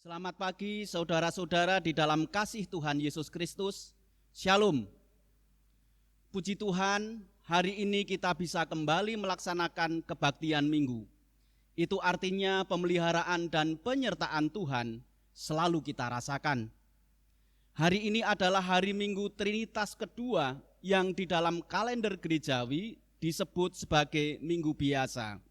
Selamat pagi saudara-saudara di dalam kasih Tuhan Yesus Kristus. Shalom. Puji Tuhan, hari ini kita bisa kembali melaksanakan kebaktian minggu. Itu artinya pemeliharaan dan penyertaan Tuhan selalu kita rasakan. Hari ini adalah hari Minggu Trinitas kedua yang di dalam kalender gerejawi disebut sebagai Minggu Biasa.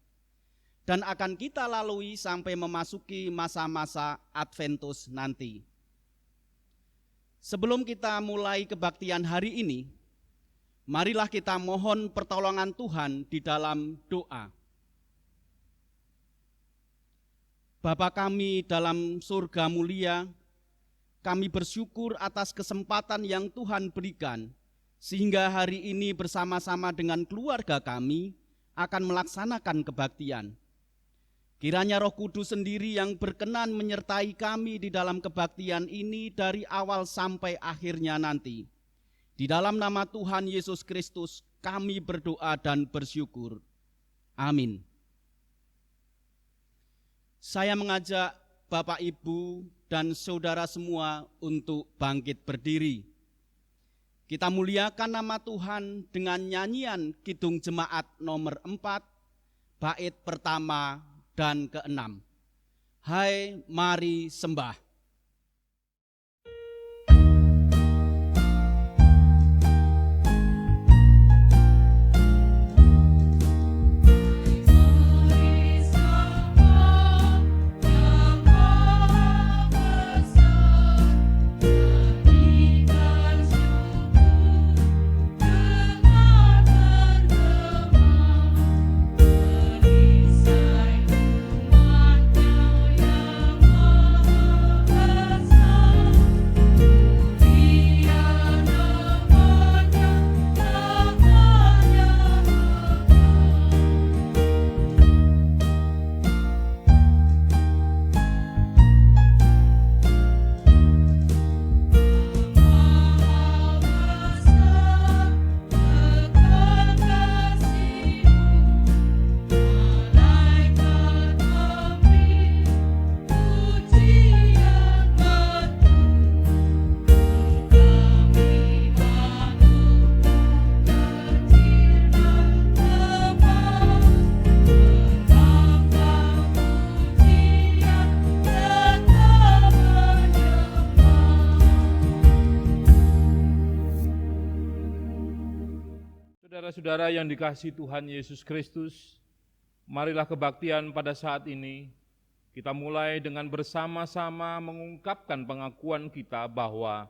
Dan akan kita lalui sampai memasuki masa-masa Adventus nanti. Sebelum kita mulai kebaktian hari ini, marilah kita mohon pertolongan Tuhan di dalam doa. Bapa kami dalam surga mulia, kami bersyukur atas kesempatan yang Tuhan berikan, sehingga hari ini bersama-sama dengan keluarga kami akan melaksanakan kebaktian. Kiranya Roh Kudus sendiri yang berkenan menyertai kami di dalam kebaktian ini dari awal sampai akhirnya nanti. Di dalam nama Tuhan Yesus Kristus kami berdoa dan bersyukur. Amin. Saya mengajak Bapak, Ibu, dan saudara semua untuk bangkit berdiri. Kita muliakan nama Tuhan dengan nyanyian Kidung Jemaat nomor 4, bait pertama dan ke-6. Hai, mari sembah. Saudara-saudara yang dikasihi Tuhan Yesus Kristus, marilah kebaktian pada saat ini kita mulai dengan bersama-sama mengungkapkan pengakuan kita bahwa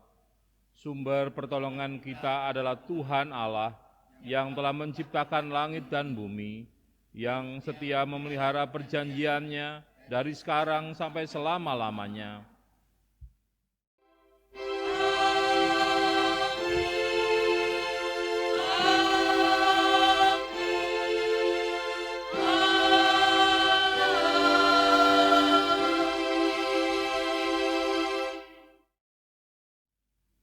sumber pertolongan kita adalah Tuhan Allah yang telah menciptakan langit dan bumi, yang setia memelihara perjanjiannya dari sekarang sampai selama-lamanya.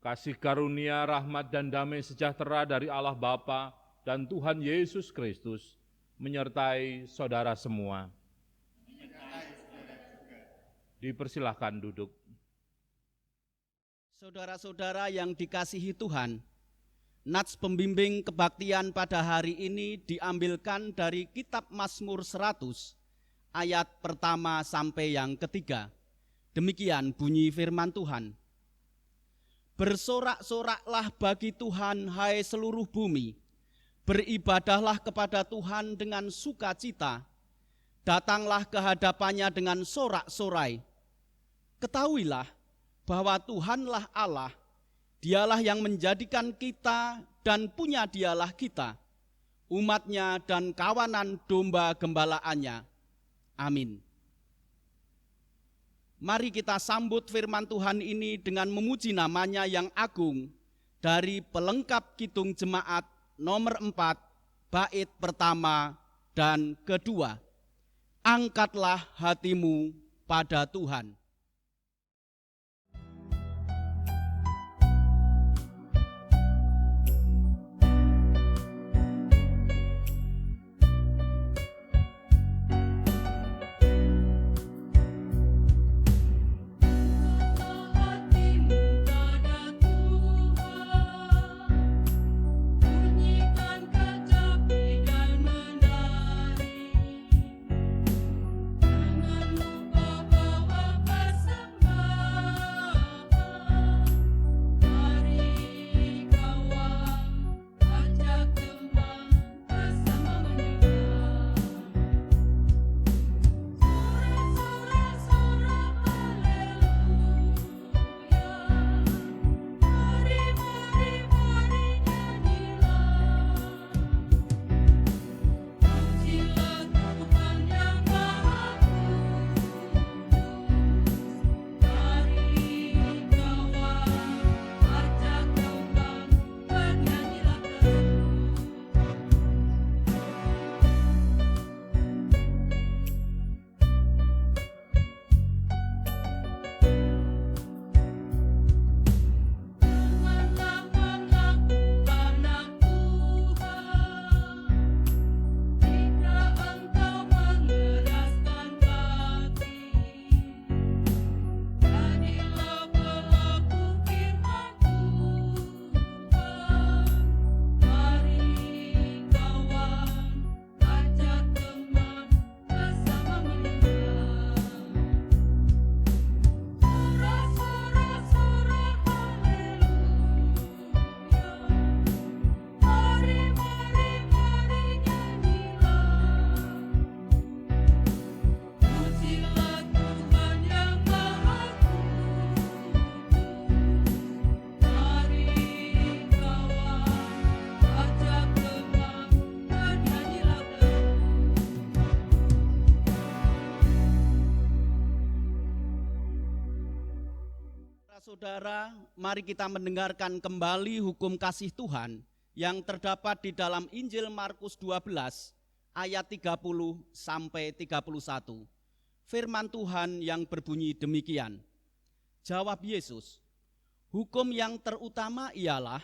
Kasih karunia, rahmat, dan damai sejahtera dari Allah Bapa dan Tuhan Yesus Kristus menyertai saudara semua. Dipersilahkan duduk. Saudara-saudara yang dikasihi Tuhan, nats pembimbing kebaktian pada hari ini diambilkan dari kitab Mazmur 100, ayat pertama sampai yang ketiga. Demikian bunyi firman Tuhan. Bersorak-soraklah bagi Tuhan, hai seluruh bumi. Beribadahlah kepada Tuhan dengan sukacita. Datanglah ke hadapannya dengan sorak-sorai. Ketahuilah bahwa Tuhanlah Allah. Dialah yang menjadikan kita dan punya dialah kita, umatnya dan kawanan domba gembalaannya. Amin. Mari kita sambut firman Tuhan ini dengan memuji namanya yang agung dari pelengkap Kidung Jemaat nomor 4, bait pertama dan kedua. Angkatlah hatimu pada Tuhan. Saudara-saudara, mari kita mendengarkan kembali hukum kasih Tuhan yang terdapat di dalam Injil Markus 12 ayat 30 sampai 31. Firman Tuhan yang berbunyi demikian. Jawab Yesus, hukum yang terutama ialah,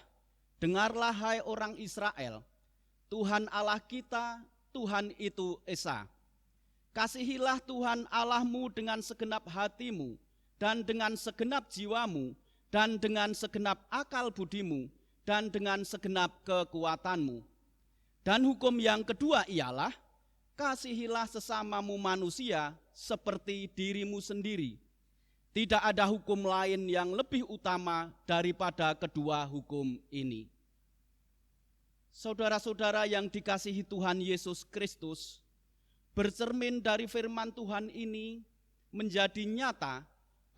dengarlah hai orang Israel, Tuhan Allah kita, Tuhan itu Esa. Kasihilah Tuhan Allahmu dengan segenap hatimu, dan dengan segenap jiwamu, dan dengan segenap akal budimu, dan dengan segenap kekuatanmu. Dan hukum yang kedua ialah, kasihilah sesamamu manusia seperti dirimu sendiri. Tidak ada hukum lain yang lebih utama daripada kedua hukum ini. Saudara-saudara yang dikasihi Tuhan Yesus Kristus, bercermin dari firman Tuhan ini menjadi nyata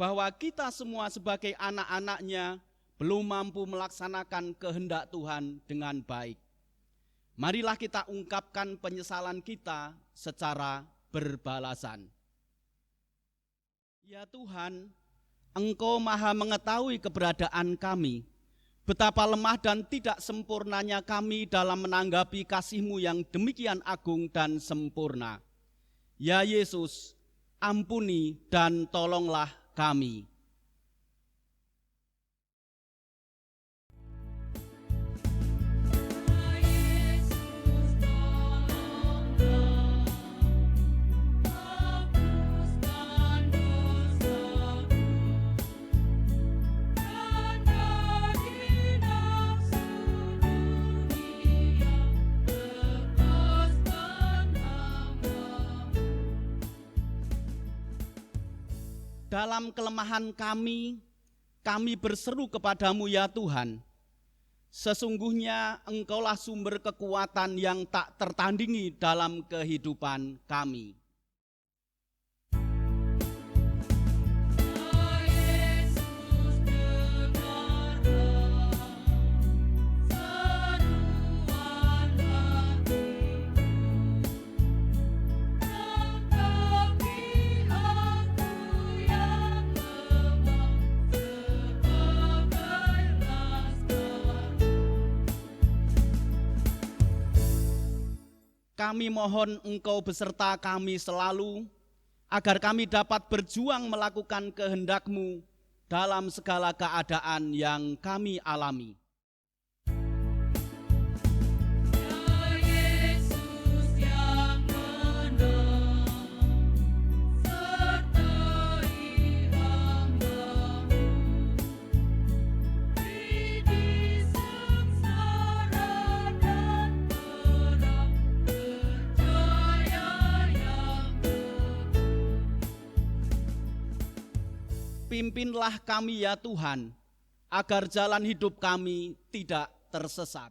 bahwa kita semua sebagai anak-anaknya belum mampu melaksanakan kehendak Tuhan dengan baik. Marilah kita ungkapkan penyesalan kita secara berbalasan. Ya Tuhan, Engkau maha mengetahui keberadaan kami, betapa lemah dan tidak sempurnanya kami dalam menanggapi kasih-Mu yang demikian agung dan sempurna. Ya Yesus, ampuni dan tolonglah kami. Dalam kelemahan kami berseru kepadamu ya Tuhan. Sesungguhnya Engkaulah sumber kekuatan yang tak tertandingi dalam kehidupan kami. Kami mohon Engkau beserta kami selalu, agar kami dapat berjuang melakukan kehendak-Mu dalam segala keadaan yang kami alami. Pimpinlah kami ya Tuhan, agar jalan hidup kami tidak tersesat.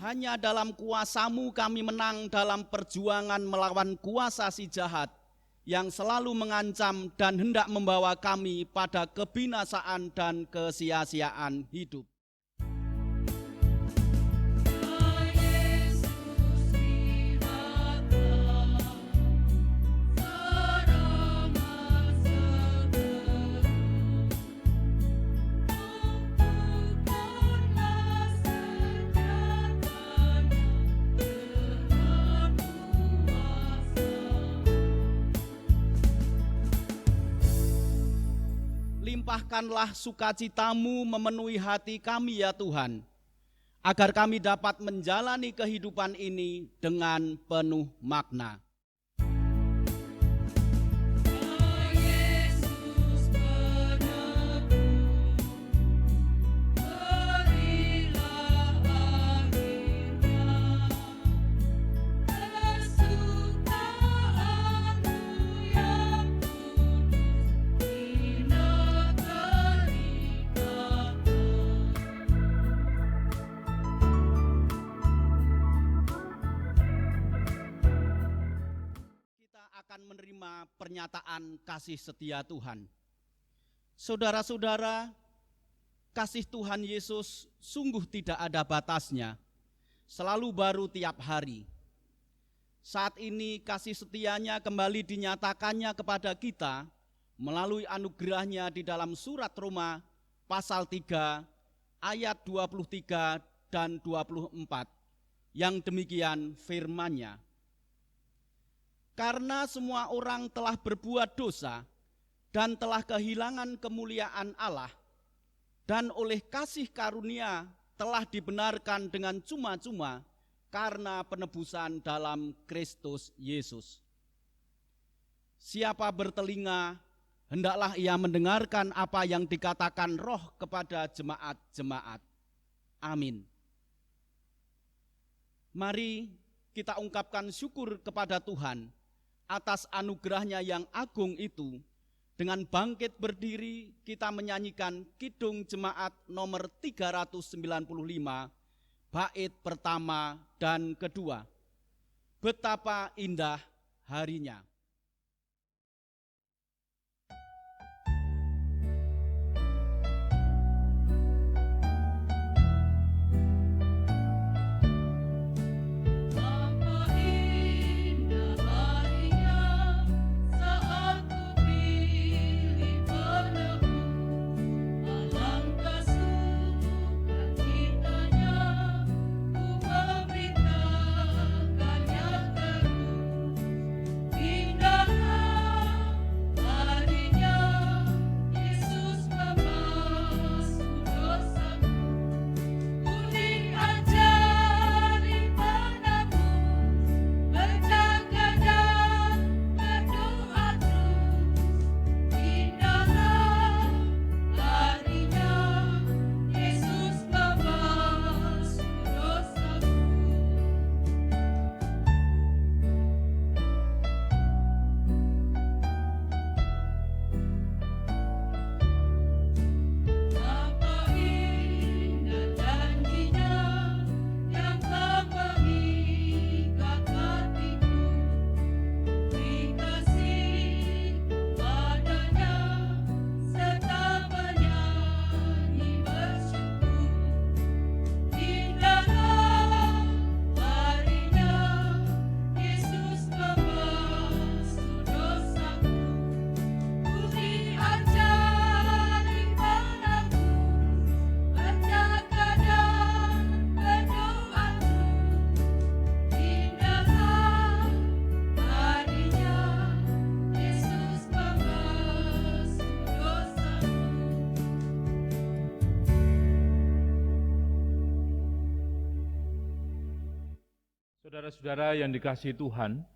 Hanya dalam kuasa-Mu kami menang dalam perjuangan melawan kuasa si jahat yang selalu mengancam dan hendak membawa kami pada kebinasaan dan kesia-siaan hidup. Limpahkanlah sukacita-Mu memenuhi hati kami ya Tuhan, agar kami dapat menjalani kehidupan ini dengan penuh makna. kenyataan kasih setia Tuhan. Saudara-saudara, kasih Tuhan Yesus sungguh tidak ada batasnya, selalu baru tiap hari. Saat ini kasih setianya kembali dinyatakannya kepada kita melalui anugerahnya di dalam surat Roma pasal 3 ayat 23 dan 24 yang demikian firman-Nya. Karena semua orang telah berbuat dosa dan telah kehilangan kemuliaan Allah, dan oleh kasih karunia telah dibenarkan dengan cuma-cuma karena penebusan dalam Kristus Yesus. Siapa bertelinga, hendaklah ia mendengarkan apa yang dikatakan Roh kepada jemaat-jemaat. Amin. Mari kita ungkapkan syukur kepada Tuhan atas anugerahnya yang agung itu. Dengan bangkit berdiri kita menyanyikan Kidung Jemaat nomor 395, bait pertama dan kedua. Betapa indah harinya. Saudara-saudara yang dikasihi Tuhan,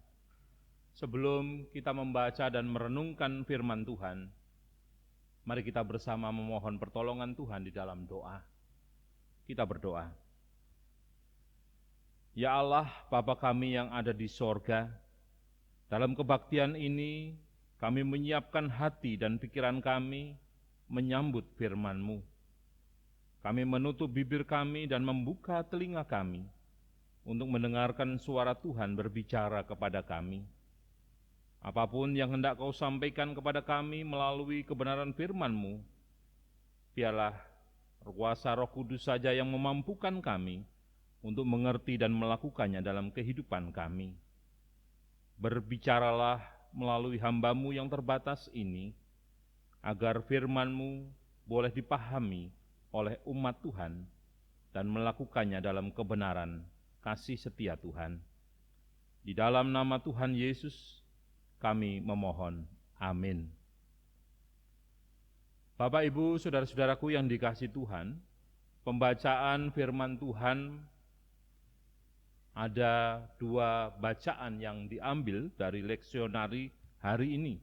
sebelum kita membaca dan merenungkan firman Tuhan, mari kita bersama memohon pertolongan Tuhan di dalam doa. Kita berdoa. Ya Allah, Bapa kami yang ada di sorga, dalam kebaktian ini kami menyiapkan hati dan pikiran kami menyambut firman-Mu. Kami menutup bibir kami dan membuka telinga kami untuk mendengarkan suara Tuhan berbicara kepada kami. Apapun yang hendak Kau sampaikan kepada kami melalui kebenaran firman-Mu, biarlah kuasa Roh Kudus saja yang memampukan kami untuk mengerti dan melakukannya dalam kehidupan kami. Berbicaralah melalui hamba-Mu yang terbatas ini, agar firman-Mu boleh dipahami oleh umat Tuhan dan melakukannya dalam kebenaran kasih setia Tuhan. Di dalam nama Tuhan Yesus kami memohon. Amin. Bapak, Ibu, saudara-saudaraku yang dikasihi Tuhan, pembacaan firman Tuhan ada dua bacaan yang diambil dari leksionari hari ini.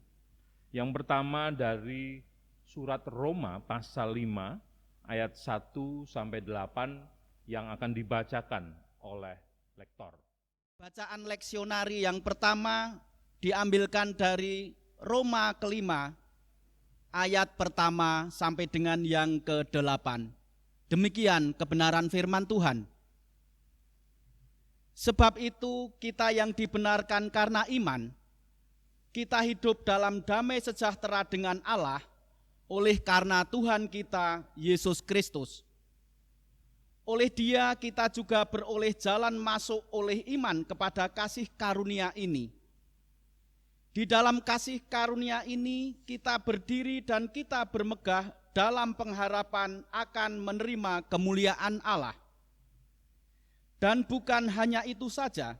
Yang pertama dari surat Roma pasal 5 ayat 1 sampai 8 yang akan dibacakan oleh lektor. Bacaan leksionari yang pertama diambilkan dari Roma kelima, ayat pertama sampai dengan yang ke-8. Demikian kebenaran firman Tuhan. Sebab itu kita yang dibenarkan karena iman, kita hidup dalam damai sejahtera dengan Allah oleh karena Tuhan kita Yesus Kristus. Oleh Dia kita juga beroleh jalan masuk oleh iman kepada kasih karunia ini. Di dalam kasih karunia ini kita berdiri dan kita bermegah dalam pengharapan akan menerima kemuliaan Allah. Dan bukan hanya itu saja,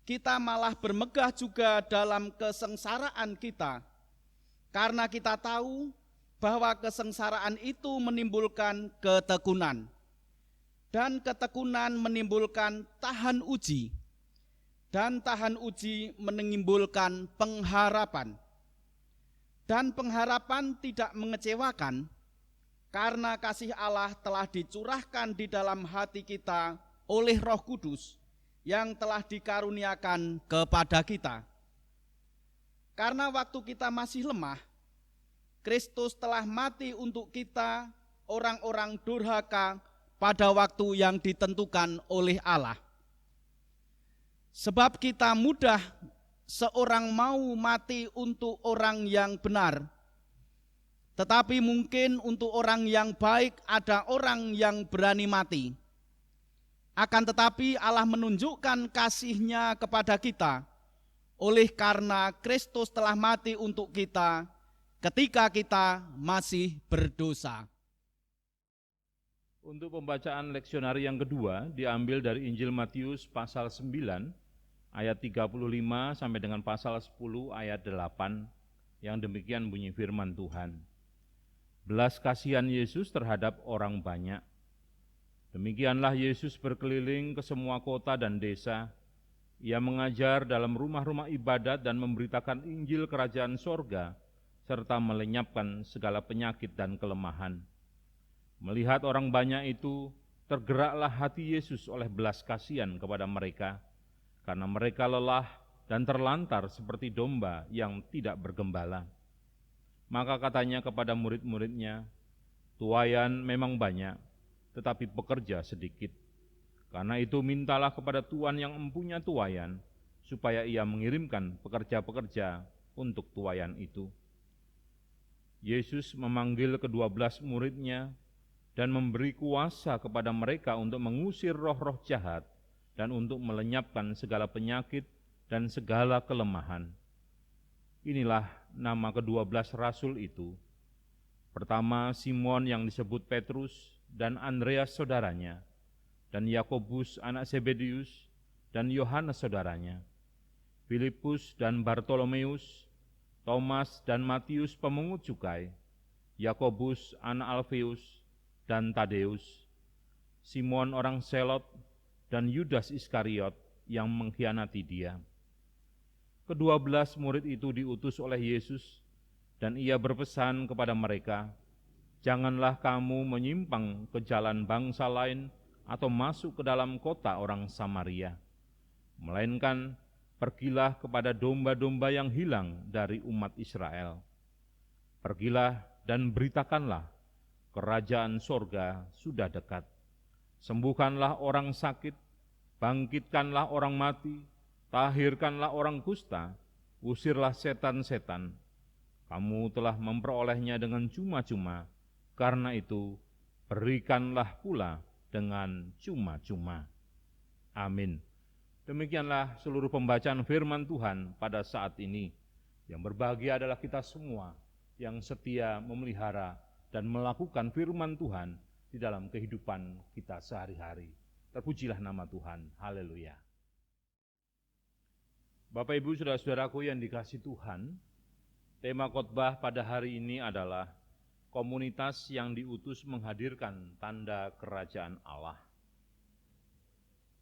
kita malah bermegah juga dalam kesengsaraan kita, karena kita tahu bahwa kesengsaraan itu menimbulkan ketekunan, dan ketekunan menimbulkan tahan uji, dan tahan uji menimbulkan pengharapan. Dan pengharapan tidak mengecewakan, karena kasih Allah telah dicurahkan di dalam hati kita oleh Roh Kudus yang telah dikaruniakan kepada kita. Karena waktu kita masih lemah, Kristus telah mati untuk kita, orang-orang durhaka, pada waktu yang ditentukan oleh Allah. Sebab kita mudah seorang mau mati untuk orang yang benar, tetapi mungkin untuk orang yang baik ada orang yang berani mati. Akan tetapi Allah menunjukkan kasih-Nya kepada kita oleh karena Kristus telah mati untuk kita ketika kita masih berdosa. Untuk pembacaan leksionari yang kedua diambil dari Injil Matius pasal 9 ayat 35 sampai dengan pasal 10 ayat 8 yang demikian bunyi firman Tuhan. Belas kasihan Yesus terhadap orang banyak. Demikianlah Yesus berkeliling ke semua kota dan desa. Ia mengajar dalam rumah-rumah ibadat dan memberitakan Injil Kerajaan Sorga, serta melenyapkan segala penyakit dan kelemahan. Melihat orang banyak itu, tergeraklah hati Yesus oleh belas kasihan kepada mereka, karena mereka lelah dan terlantar seperti domba yang tidak bergembala. Maka katanya kepada murid-muridnya, tuaian memang banyak, tetapi pekerja sedikit. Karena itu mintalah kepada Tuhan yang mempunyai tuaian, supaya ia mengirimkan pekerja-pekerja untuk tuaian itu. Yesus memanggil ke-12 muridnya dan memberi kuasa kepada mereka untuk mengusir roh-roh jahat dan untuk melenyapkan segala penyakit dan segala kelemahan. Inilah nama ke-12 rasul itu. Pertama, Simon yang disebut Petrus dan Andreas saudaranya, dan Yakobus anak Zebedius dan Yohanes saudaranya, Filipus dan Bartolomeus, Thomas dan Matius pemungut cukai, Yakobus anak Alfeus dan Tadeus, Simon orang Selot, dan Yudas Iskariot yang mengkhianati dia. Ke-12 murid itu diutus oleh Yesus, dan ia berpesan kepada mereka, janganlah kamu menyimpang ke jalan bangsa lain atau masuk ke dalam kota orang Samaria, melainkan pergilah kepada domba-domba yang hilang dari umat Israel. Pergilah dan beritakanlah, kerajaan sorga sudah dekat. Sembuhkanlah orang sakit, bangkitkanlah orang mati, tahirkanlah orang kusta, usirlah setan-setan. Kamu telah memperolehnya dengan cuma-cuma, karena itu berikanlah pula dengan cuma-cuma. Amin. Demikianlah seluruh pembacaan firman Tuhan pada saat ini. Yang berbahagia adalah kita semua yang setia memelihara dan melakukan firman Tuhan di dalam kehidupan kita sehari-hari. Terpujilah nama Tuhan. Haleluya. Bapak, Ibu, saudara-saudaraku yang dikasihi Tuhan, tema khotbah pada hari ini adalah komunitas yang diutus menghadirkan tanda kerajaan Allah.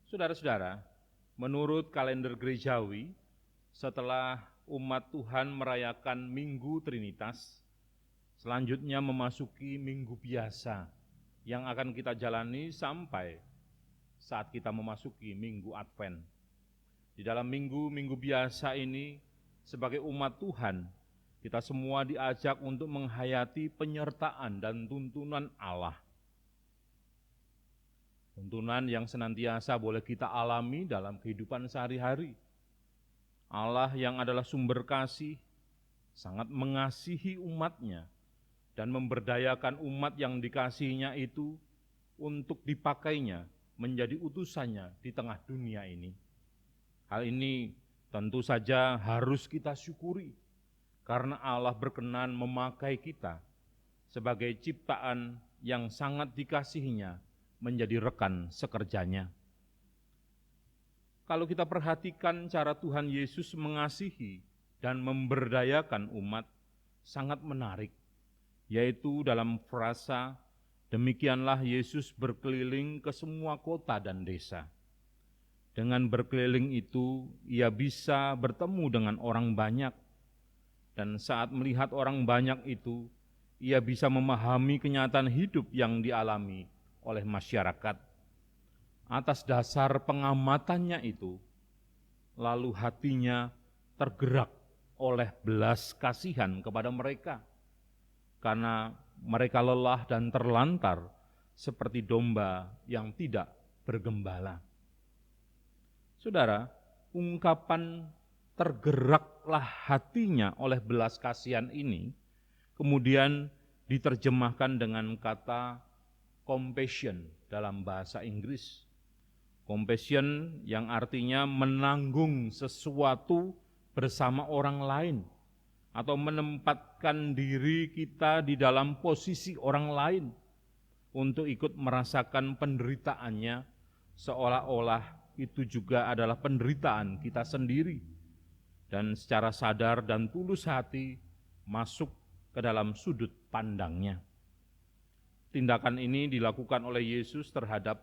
Saudara-saudara, menurut kalender gerejawi, setelah umat Tuhan merayakan Minggu Trinitas, selanjutnya memasuki Minggu Biasa yang akan kita jalani sampai saat kita memasuki Minggu Advent. Di dalam Minggu Biasa ini, sebagai umat Tuhan, kita semua diajak untuk menghayati penyertaan dan tuntunan Allah. Tuntunan yang senantiasa boleh kita alami dalam kehidupan sehari-hari. Allah yang adalah sumber kasih, sangat mengasihi umat-Nya dan memberdayakan umat yang dikasihinya itu untuk dipakainya menjadi utusannya di tengah dunia ini. Hal ini tentu saja harus kita syukuri, karena Allah berkenan memakai kita sebagai ciptaan yang sangat dikasihinya menjadi rekan sekerjanya. Kalau kita perhatikan cara Tuhan Yesus mengasihi dan memberdayakan umat, sangat menarik, yaitu dalam frasa, demikianlah Yesus berkeliling ke semua kota dan desa. Dengan berkeliling itu, ia bisa bertemu dengan orang banyak, dan saat melihat orang banyak itu, ia bisa memahami kenyataan hidup yang dialami oleh masyarakat. Atas dasar pengamatannya itu, lalu hatinya tergerak oleh belas kasihan kepada mereka, karena mereka lelah dan terlantar seperti domba yang tidak bergembala. Saudara, ungkapan tergeraklah hatinya oleh belas kasihan ini kemudian diterjemahkan dengan kata compassion dalam bahasa Inggris. Compassion yang artinya menanggung sesuatu bersama orang lain atau menempatkan diri kita di dalam posisi orang lain untuk ikut merasakan penderitaannya, seolah-olah itu juga adalah penderitaan kita sendiri, dan secara sadar dan tulus hati masuk ke dalam sudut pandangnya. Tindakan ini dilakukan oleh Yesus terhadap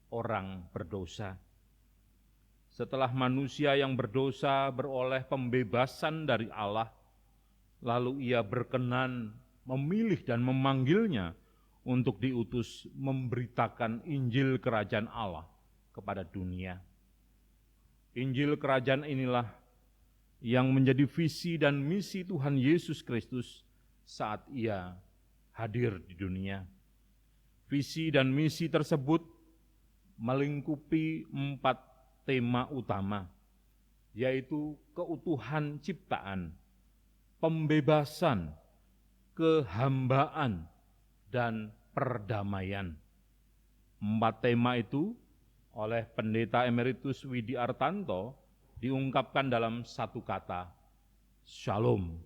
orang berdosa. Setelah manusia yang berdosa beroleh pembebasan dari Allah, lalu ia berkenan memilih dan memanggilnya untuk diutus memberitakan Injil Kerajaan Allah kepada dunia. Injil Kerajaan inilah yang menjadi visi dan misi Tuhan Yesus Kristus saat ia hadir di dunia. Visi dan misi tersebut melingkupi 4 tema utama, yaitu keutuhan ciptaan, pembebasan, kehambaan, dan perdamaian. 4 tema itu oleh Pendeta Emeritus Widi Artanto diungkapkan dalam satu kata, Shalom.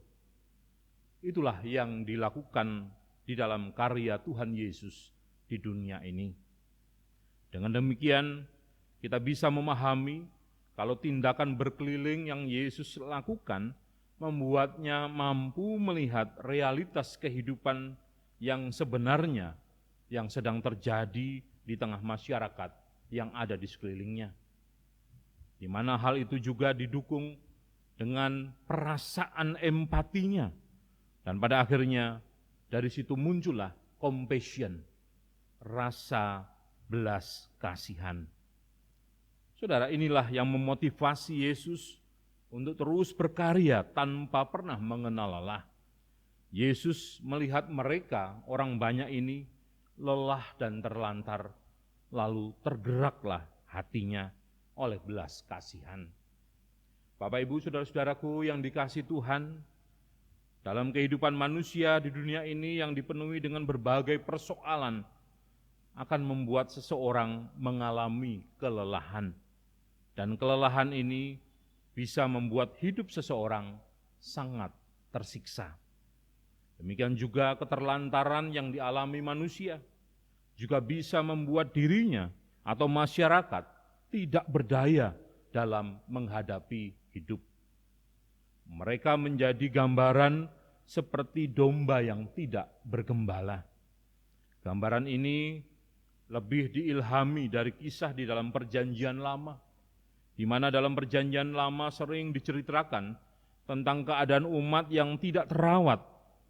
Itulah yang dilakukan di dalam karya Tuhan Yesus di dunia ini. Dengan demikian, kita bisa memahami kalau tindakan berkeliling yang Yesus lakukan membuatnya mampu melihat realitas kehidupan yang sebenarnya yang sedang terjadi di tengah masyarakat yang ada di sekelilingnya. Di mana hal itu juga didukung dengan perasaan empatinya. Dan pada akhirnya dari situ muncullah compassion, rasa belas kasihan. Saudara, inilah yang memotivasi Yesus untuk terus berkarya tanpa pernah mengenal lelah. Yesus melihat mereka, orang banyak ini, lelah dan terlantar, lalu tergeraklah hatinya oleh belas kasihan. Bapak, Ibu, saudara-saudaraku yang dikasihi Tuhan, dalam kehidupan manusia di dunia ini yang dipenuhi dengan berbagai persoalan, akan membuat seseorang mengalami kelelahan. Dan kelelahan ini bisa membuat hidup seseorang sangat tersiksa. Demikian juga keterlantaran yang dialami manusia juga bisa membuat dirinya atau masyarakat tidak berdaya dalam menghadapi hidup. Mereka menjadi gambaran seperti domba yang tidak bergembala. Gambaran ini lebih diilhami dari kisah di dalam Perjanjian Lama, di mana dalam Perjanjian Lama sering diceritakan tentang keadaan umat yang tidak terawat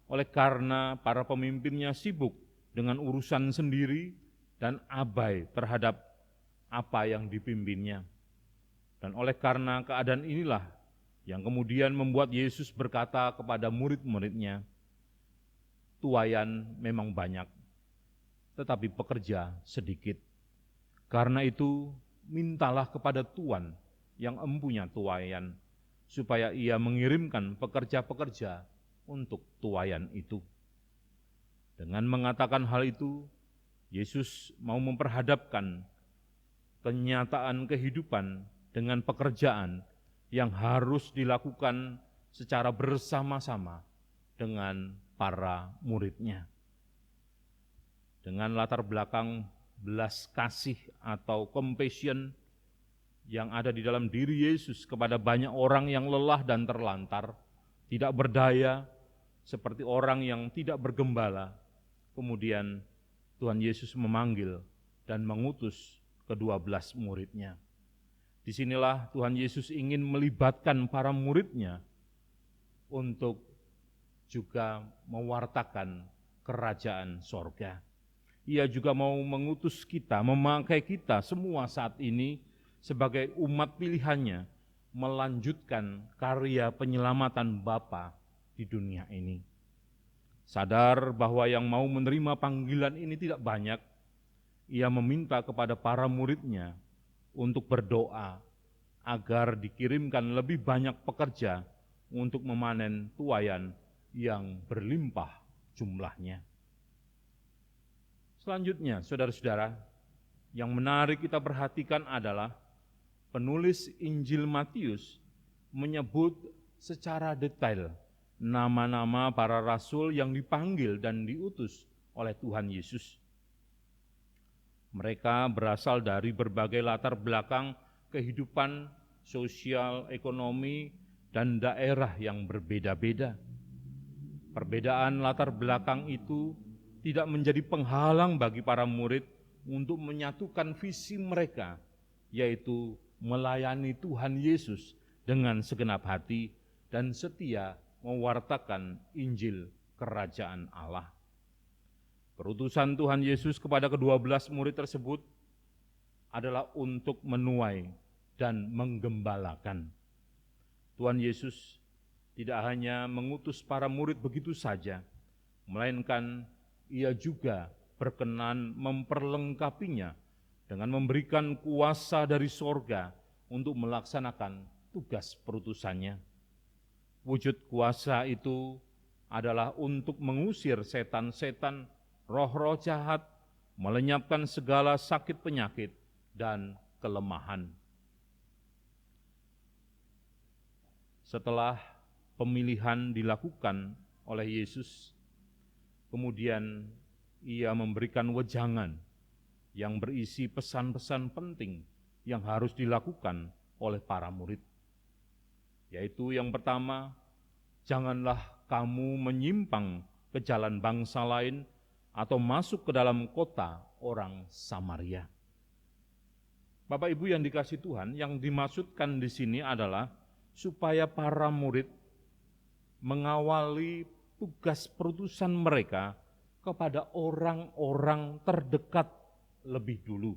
oleh karena para pemimpinnya sibuk dengan urusan sendiri dan abai terhadap apa yang dipimpinnya. Dan oleh karena keadaan inilah yang kemudian membuat Yesus berkata kepada murid-muridnya, tuaian memang banyak, tetapi pekerja sedikit. Karena itu, mintalah kepada Tuhan yang empunya tuaian, supaya ia mengirimkan pekerja-pekerja untuk tuaian itu. Dengan mengatakan hal itu, Yesus mau memperhadapkan kenyataan kehidupan dengan pekerjaan yang harus dilakukan secara bersama-sama dengan para murid-Nya. Dengan latar belakang belas kasih atau compassion yang ada di dalam diri Yesus kepada banyak orang yang lelah dan terlantar, tidak berdaya, seperti orang yang tidak bergembala. Kemudian Tuhan Yesus memanggil dan mengutus ke-12 murid-Nya. Disinilah Tuhan Yesus ingin melibatkan para murid-Nya untuk juga mewartakan kerajaan sorga. Ia juga mau mengutus kita, memakai kita semua saat ini sebagai umat pilihannya, melanjutkan karya penyelamatan Bapa di dunia ini. Sadar bahwa yang mau menerima panggilan ini tidak banyak, ia meminta kepada para murid-Nya untuk berdoa agar dikirimkan lebih banyak pekerja untuk memanen tuaian yang berlimpah jumlahnya. Selanjutnya, saudara-saudara, yang menarik kita perhatikan adalah penulis Injil Matius menyebut secara detail nama-nama para rasul yang dipanggil dan diutus oleh Tuhan Yesus. Mereka berasal dari berbagai latar belakang kehidupan sosial, ekonomi, dan daerah yang berbeda-beda. Perbedaan latar belakang itu tidak menjadi penghalang bagi para murid untuk menyatukan visi mereka, yaitu melayani Tuhan Yesus dengan segenap hati dan setia mewartakan Injil Kerajaan Allah. Perutusan Tuhan Yesus kepada ke-12 murid tersebut adalah untuk menuai dan menggembalakan. Tuhan Yesus tidak hanya mengutus para murid begitu saja, melainkan Ia juga berkenan memperlengkapinya dengan memberikan kuasa dari sorga untuk melaksanakan tugas perutusannya. Wujud kuasa itu adalah untuk mengusir setan-setan, roh-roh jahat, melenyapkan segala sakit penyakit dan kelemahan. Setelah pemilihan dilakukan oleh Yesus, kemudian Ia memberikan wejangan yang berisi pesan-pesan penting yang harus dilakukan oleh para murid. Yaitu yang pertama, janganlah kamu menyimpang ke jalan bangsa lain atau masuk ke dalam kota orang Samaria. Bapak Ibu yang dikasihi Tuhan, yang dimaksudkan di sini adalah supaya para murid mengawali tugas perutusan mereka kepada orang-orang terdekat lebih dulu.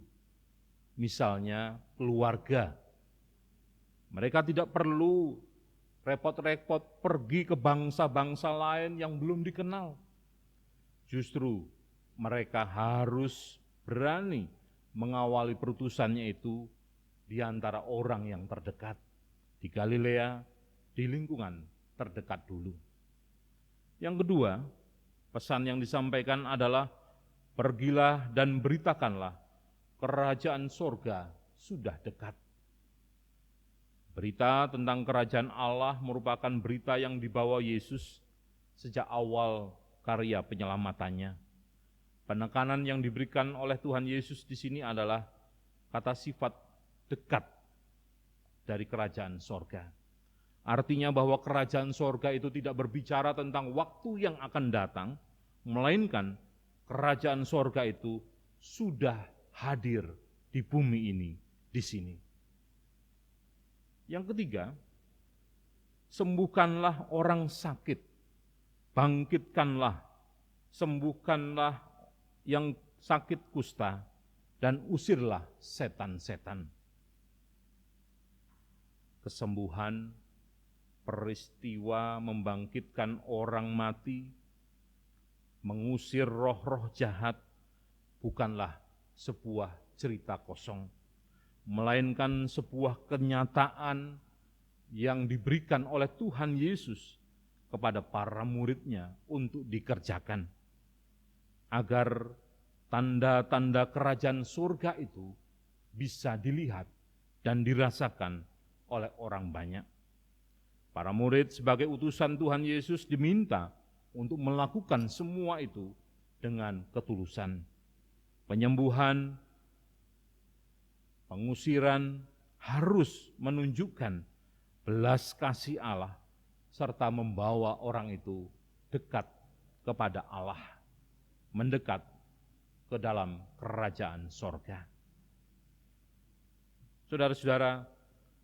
Misalnya keluarga. Mereka tidak perlu repot-repot pergi ke bangsa-bangsa lain yang belum dikenal. Justru mereka harus berani mengawali perutusannya itu di antara orang yang terdekat, di Galilea, di lingkungan terdekat dulu. Yang kedua, pesan yang disampaikan adalah pergilah dan beritakanlah kerajaan sorga sudah dekat. Berita tentang kerajaan Allah merupakan berita yang dibawa Yesus sejak awal karya penyelamatannya. Penekanan yang diberikan oleh Tuhan Yesus di sini adalah kata sifat dekat dari kerajaan sorga. Artinya bahwa kerajaan sorga itu tidak berbicara tentang waktu yang akan datang, melainkan kerajaan sorga itu sudah hadir di bumi ini, di sini. Yang ketiga, sembuhkanlah orang sakit, bangkitkanlah, sembuhkanlah yang sakit kusta, dan usirlah setan-setan. Kesembuhan, peristiwa membangkitkan orang mati, mengusir roh-roh jahat, bukanlah sebuah cerita kosong, melainkan sebuah kenyataan yang diberikan oleh Tuhan Yesus kepada para murid-Nya untuk dikerjakan, agar tanda-tanda kerajaan surga itu bisa dilihat dan dirasakan oleh orang banyak. Para murid sebagai utusan Tuhan Yesus diminta untuk melakukan semua itu dengan ketulusan. Penyembuhan, pengusiran harus menunjukkan belas kasih Allah serta membawa orang itu dekat kepada Allah, mendekat ke dalam kerajaan sorga. Saudara-saudara,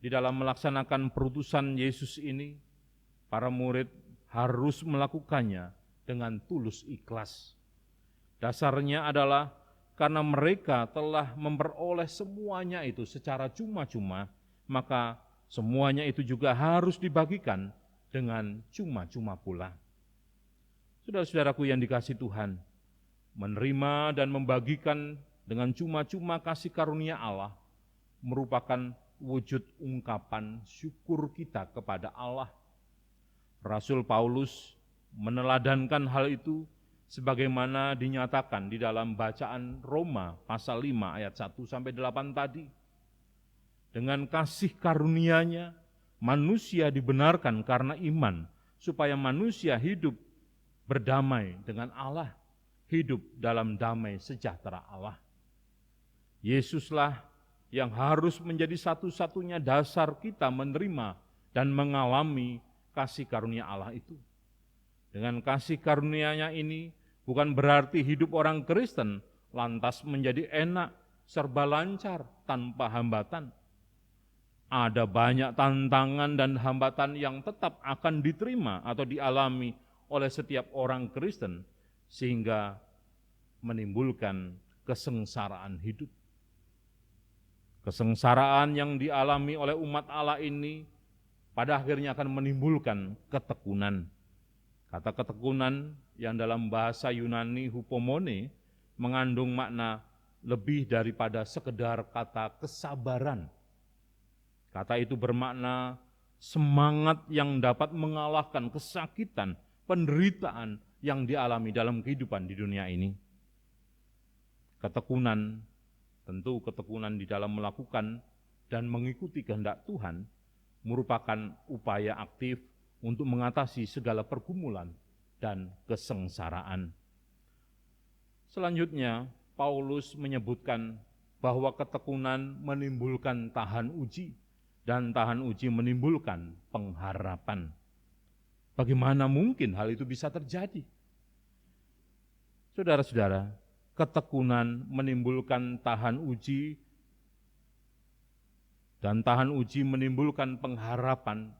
di dalam melaksanakan perutusan Yesus ini, para murid harus melakukannya dengan tulus ikhlas. Dasarnya adalah karena mereka telah memperoleh semuanya itu secara cuma-cuma, maka semuanya itu juga harus dibagikan dengan cuma-cuma pula. Saudara-saudaraku yang dikasihi Tuhan, menerima dan membagikan dengan cuma-cuma kasih karunia Allah merupakan wujud ungkapan syukur kita kepada Allah. Rasul Paulus meneladankan hal itu sebagaimana dinyatakan di dalam bacaan Roma pasal 5 ayat 1-8 tadi. Dengan kasih karunia-Nya, manusia dibenarkan karena iman, supaya manusia hidup berdamai dengan Allah, hidup dalam damai sejahtera Allah. Yesuslah yang harus menjadi satu-satunya dasar kita menerima dan mengalami kasih karunia Allah itu. Dengan kasih karunia-Nya ini, bukan berarti hidup orang Kristen lantas menjadi enak, serba lancar, tanpa hambatan. Ada banyak tantangan dan hambatan yang tetap akan diterima atau dialami oleh setiap orang Kristen, sehingga menimbulkan kesengsaraan hidup. Kesengsaraan yang dialami oleh umat Allah ini pada akhirnya akan menimbulkan ketekunan. Kata ketekunan yang dalam bahasa Yunani hupomone mengandung makna lebih daripada sekedar kata kesabaran. Kata itu bermakna semangat yang dapat mengalahkan kesakitan, penderitaan yang dialami dalam kehidupan di dunia ini. Ketekunan, tentu ketekunan di dalam melakukan dan mengikuti kehendak Tuhan merupakan upaya aktif untuk mengatasi segala pergumulan dan kesengsaraan. Selanjutnya, Paulus menyebutkan bahwa ketekunan menimbulkan tahan uji, dan tahan uji menimbulkan pengharapan. Bagaimana mungkin hal itu bisa terjadi? Saudara-saudara, ketekunan menimbulkan tahan uji, dan tahan uji menimbulkan pengharapan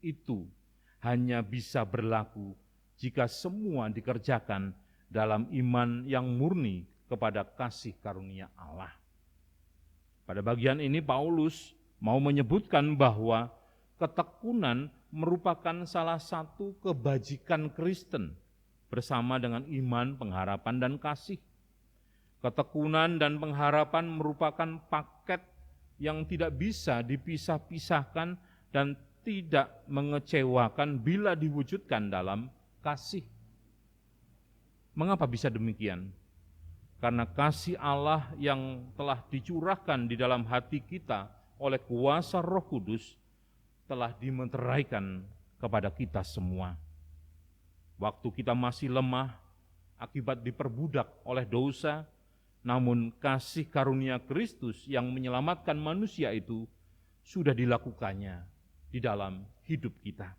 itu hanya bisa berlaku jika semua dikerjakan dalam iman yang murni kepada kasih karunia Allah. Pada bagian ini Paulus mau menyebutkan bahwa ketekunan merupakan salah satu kebajikan Kristen bersama dengan iman, pengharapan, dan kasih. Ketekunan dan pengharapan merupakan paket yang tidak bisa dipisah-pisahkan dan tidak mengecewakan bila diwujudkan dalam kasih. Mengapa bisa demikian? Karena kasih Allah yang telah dicurahkan di dalam hati kita oleh kuasa Roh Kudus telah dimeteraikan kepada kita semua. Waktu kita masih lemah akibat diperbudak oleh dosa, namun kasih karunia Kristus yang menyelamatkan manusia itu sudah dilakukannya di dalam hidup kita.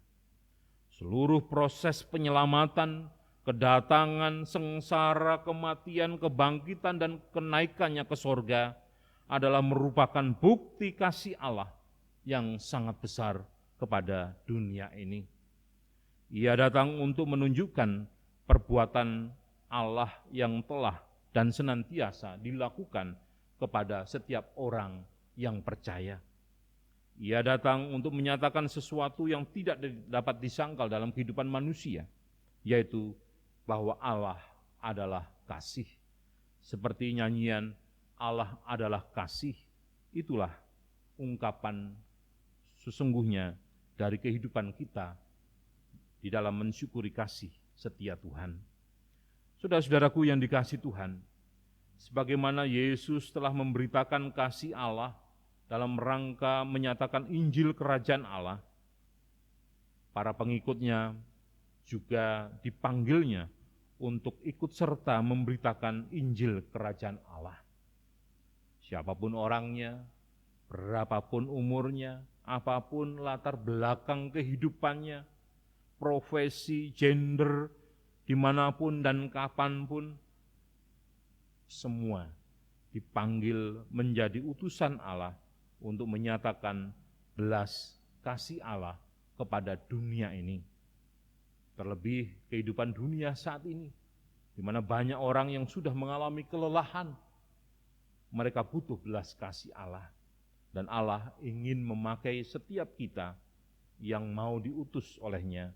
Seluruh proses penyelamatan, kedatangan, sengsara, kematian, kebangkitan, dan kenaikannya ke sorga adalah merupakan bukti kasih Allah yang sangat besar kepada dunia ini. Ia datang untuk menunjukkan perbuatan Allah yang telah dan senantiasa dilakukan kepada setiap orang yang percaya. Ia datang untuk menyatakan sesuatu yang tidak dapat disangkal dalam kehidupan manusia, yaitu bahwa Allah adalah kasih. Seperti nyanyian Allah adalah kasih, itulah ungkapan sesungguhnya dari kehidupan kita di dalam mensyukuri kasih setia Tuhan. Saudara-saudaraku yang dikasihi Tuhan, sebagaimana Yesus telah memberitakan kasih Allah dalam rangka menyatakan Injil Kerajaan Allah, para pengikutnya juga dipanggilnya untuk ikut serta memberitakan Injil Kerajaan Allah. Siapapun orangnya, berapapun umurnya, apapun latar belakang kehidupannya, profesi, gender, dimanapun dan kapanpun, semua dipanggil menjadi utusan Allah untuk menyatakan belas kasih Allah kepada dunia ini. Terlebih kehidupan dunia saat ini, di mana banyak orang yang sudah mengalami kelelahan. Mereka butuh belas kasih Allah. Dan Allah ingin memakai setiap kita yang mau diutus olehnya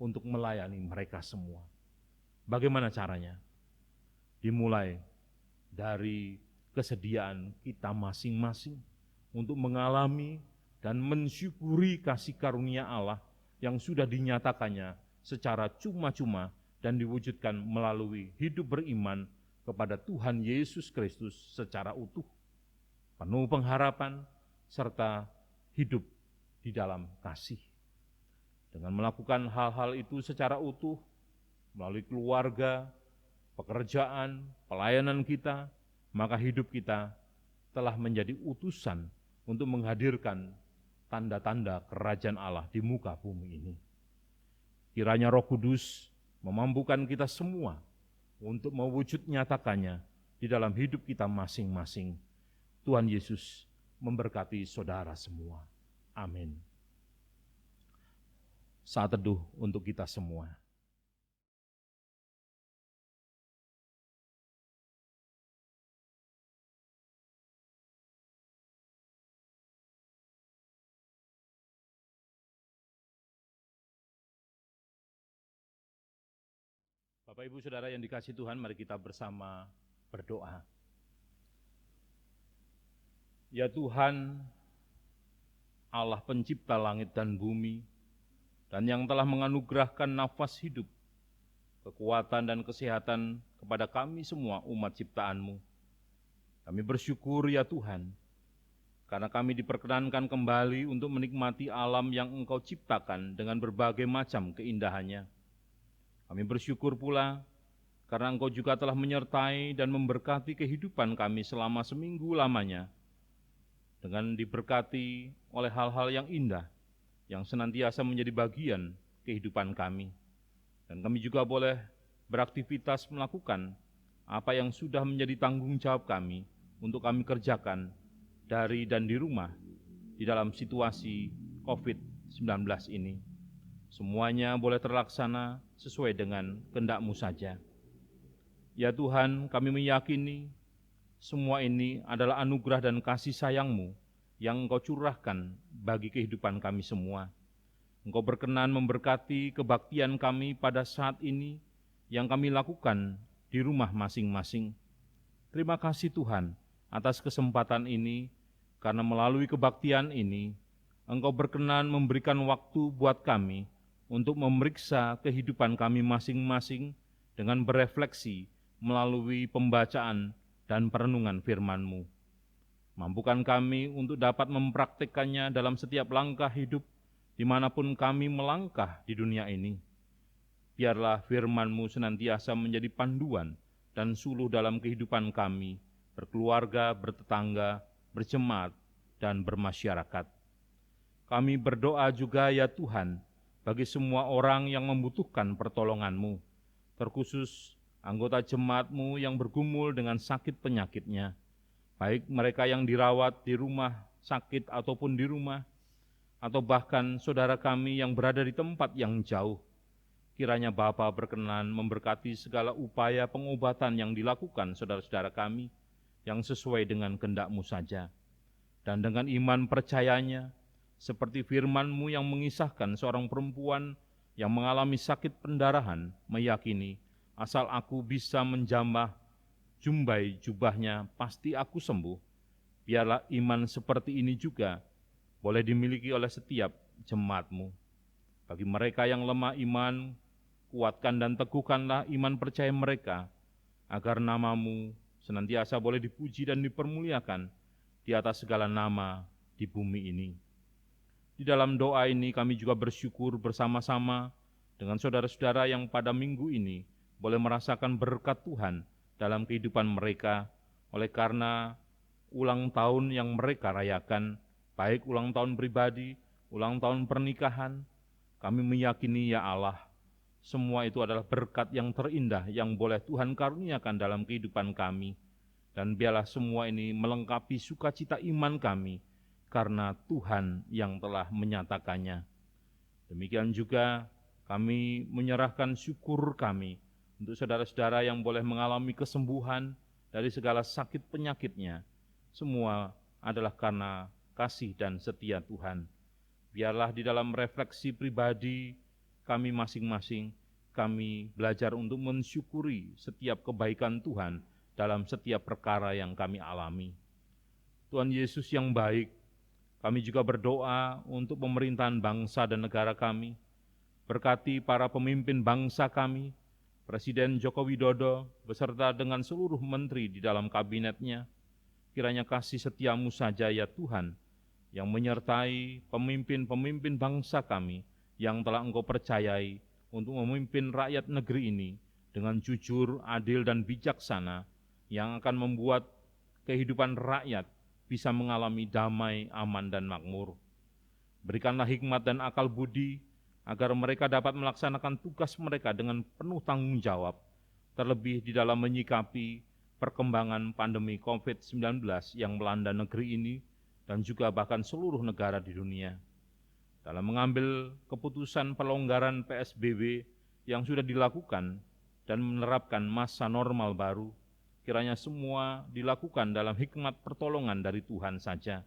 untuk melayani mereka semua. Bagaimana caranya? Dimulai dari kesediaan kita masing-masing untuk mengalami dan mensyukuri kasih karunia Allah yang sudah dinyatakannya secara cuma-cuma dan diwujudkan melalui hidup beriman kepada Tuhan Yesus Kristus secara utuh, penuh pengharapan, serta hidup di dalam kasih. Dengan melakukan hal-hal itu secara utuh, melalui keluarga, pekerjaan, pelayanan kita, maka hidup kita telah menjadi utusan untuk menghadirkan tanda-tanda kerajaan Allah di muka bumi ini. Kiranya Roh Kudus memampukan kita semua untuk mewujud nyatakannya di dalam hidup kita masing-masing. Tuhan Yesus memberkati saudara semua. Amin. Saat teduh untuk kita semua. Bapak Ibu Saudara yang dikasihi Tuhan, mari kita bersama berdoa. Ya Tuhan, Allah pencipta langit dan bumi, dan yang telah menganugerahkan nafas hidup, kekuatan dan kesehatan kepada kami semua umat ciptaan-Mu. Kami bersyukur ya Tuhan, karena kami diperkenankan kembali untuk menikmati alam yang Engkau ciptakan dengan berbagai macam keindahannya. Kami bersyukur pula karena Engkau juga telah menyertai dan memberkati kehidupan kami selama seminggu lamanya, dengan diberkati oleh hal-hal yang indah, yang senantiasa menjadi bagian kehidupan kami. Dan kami juga boleh beraktivitas melakukan apa yang sudah menjadi tanggung jawab kami untuk kami kerjakan dari dan di rumah di dalam situasi COVID-19 ini. Semuanya boleh terlaksana sesuai dengan kehendak-Mu saja. Ya Tuhan, kami meyakini semua ini adalah anugerah dan kasih sayang-Mu yang Engkau curahkan bagi kehidupan kami semua. Engkau berkenan memberkati kebaktian kami pada saat ini yang kami lakukan di rumah masing-masing. Terima kasih Tuhan atas kesempatan ini, karena melalui kebaktian ini, Engkau berkenan memberikan waktu buat kami untuk memeriksa kehidupan kami masing-masing dengan berefleksi melalui pembacaan dan perenungan firman-Mu. Mampukan kami untuk dapat mempraktikkannya dalam setiap langkah hidup dimanapun kami melangkah di dunia ini. Biarlah firman-Mu senantiasa menjadi panduan dan suluh dalam kehidupan kami, berkeluarga, bertetangga, berjemaat, dan bermasyarakat. Kami berdoa juga ya Tuhan, bagi semua orang yang membutuhkan pertolongan-Mu, terkhusus anggota jemaat-Mu yang bergumul dengan sakit penyakitnya, baik mereka yang dirawat di rumah sakit ataupun di rumah, atau bahkan saudara kami yang berada di tempat yang jauh. Kiranya Bapa berkenan memberkati segala upaya pengobatan yang dilakukan saudara-saudara kami yang sesuai dengan kehendak-Mu saja. Dan dengan iman percayanya, seperti firman-Mu yang mengisahkan seorang perempuan yang mengalami sakit pendarahan, meyakini, asal aku bisa menjamah jumbai jubahnya, pasti aku sembuh. Biarlah iman seperti ini juga boleh dimiliki oleh setiap jemaat-Mu. Bagi mereka yang lemah iman, kuatkan dan teguhkanlah iman percaya mereka, agar nama-Mu senantiasa boleh dipuji dan dipermuliakan di atas segala nama di bumi ini. Di dalam doa ini kami juga bersyukur bersama-sama dengan saudara-saudara yang pada minggu ini boleh merasakan berkat Tuhan dalam kehidupan mereka oleh karena ulang tahun yang mereka rayakan, baik ulang tahun pribadi, ulang tahun pernikahan. Kami meyakini ya Allah, semua itu adalah berkat yang terindah yang boleh Tuhan karuniakan dalam kehidupan kami. Dan biarlah semua ini melengkapi sukacita iman kami, karena Tuhan yang telah menyatakannya. Demikian juga kami menyerahkan syukur kami untuk saudara-saudara yang boleh mengalami kesembuhan dari segala sakit penyakitnya. Semua adalah karena kasih dan setia Tuhan. Biarlah di dalam refleksi pribadi kami masing-masing, kami belajar untuk mensyukuri setiap kebaikan Tuhan dalam setiap perkara yang kami alami. Tuhan Yesus yang baik, kami juga berdoa untuk pemerintahan bangsa dan negara kami. Berkati para pemimpin bangsa kami, Presiden Joko Widodo beserta dengan seluruh menteri di dalam kabinetnya. Kiranya kasih setia-Mu saja ya Tuhan, yang menyertai pemimpin-pemimpin bangsa kami yang telah Engkau percayai untuk memimpin rakyat negeri ini dengan jujur, adil, dan bijaksana, yang akan membuat kehidupan rakyat bisa mengalami damai, aman, dan makmur. Berikanlah hikmat dan akal budi, agar mereka dapat melaksanakan tugas mereka dengan penuh tanggung jawab, terlebih di dalam menyikapi perkembangan pandemi COVID-19 yang melanda negeri ini, dan juga bahkan seluruh negara di dunia. Dalam mengambil keputusan pelonggaran PSBB yang sudah dilakukan dan menerapkan masa normal baru, kiranya semua dilakukan dalam hikmat pertolongan dari Tuhan saja.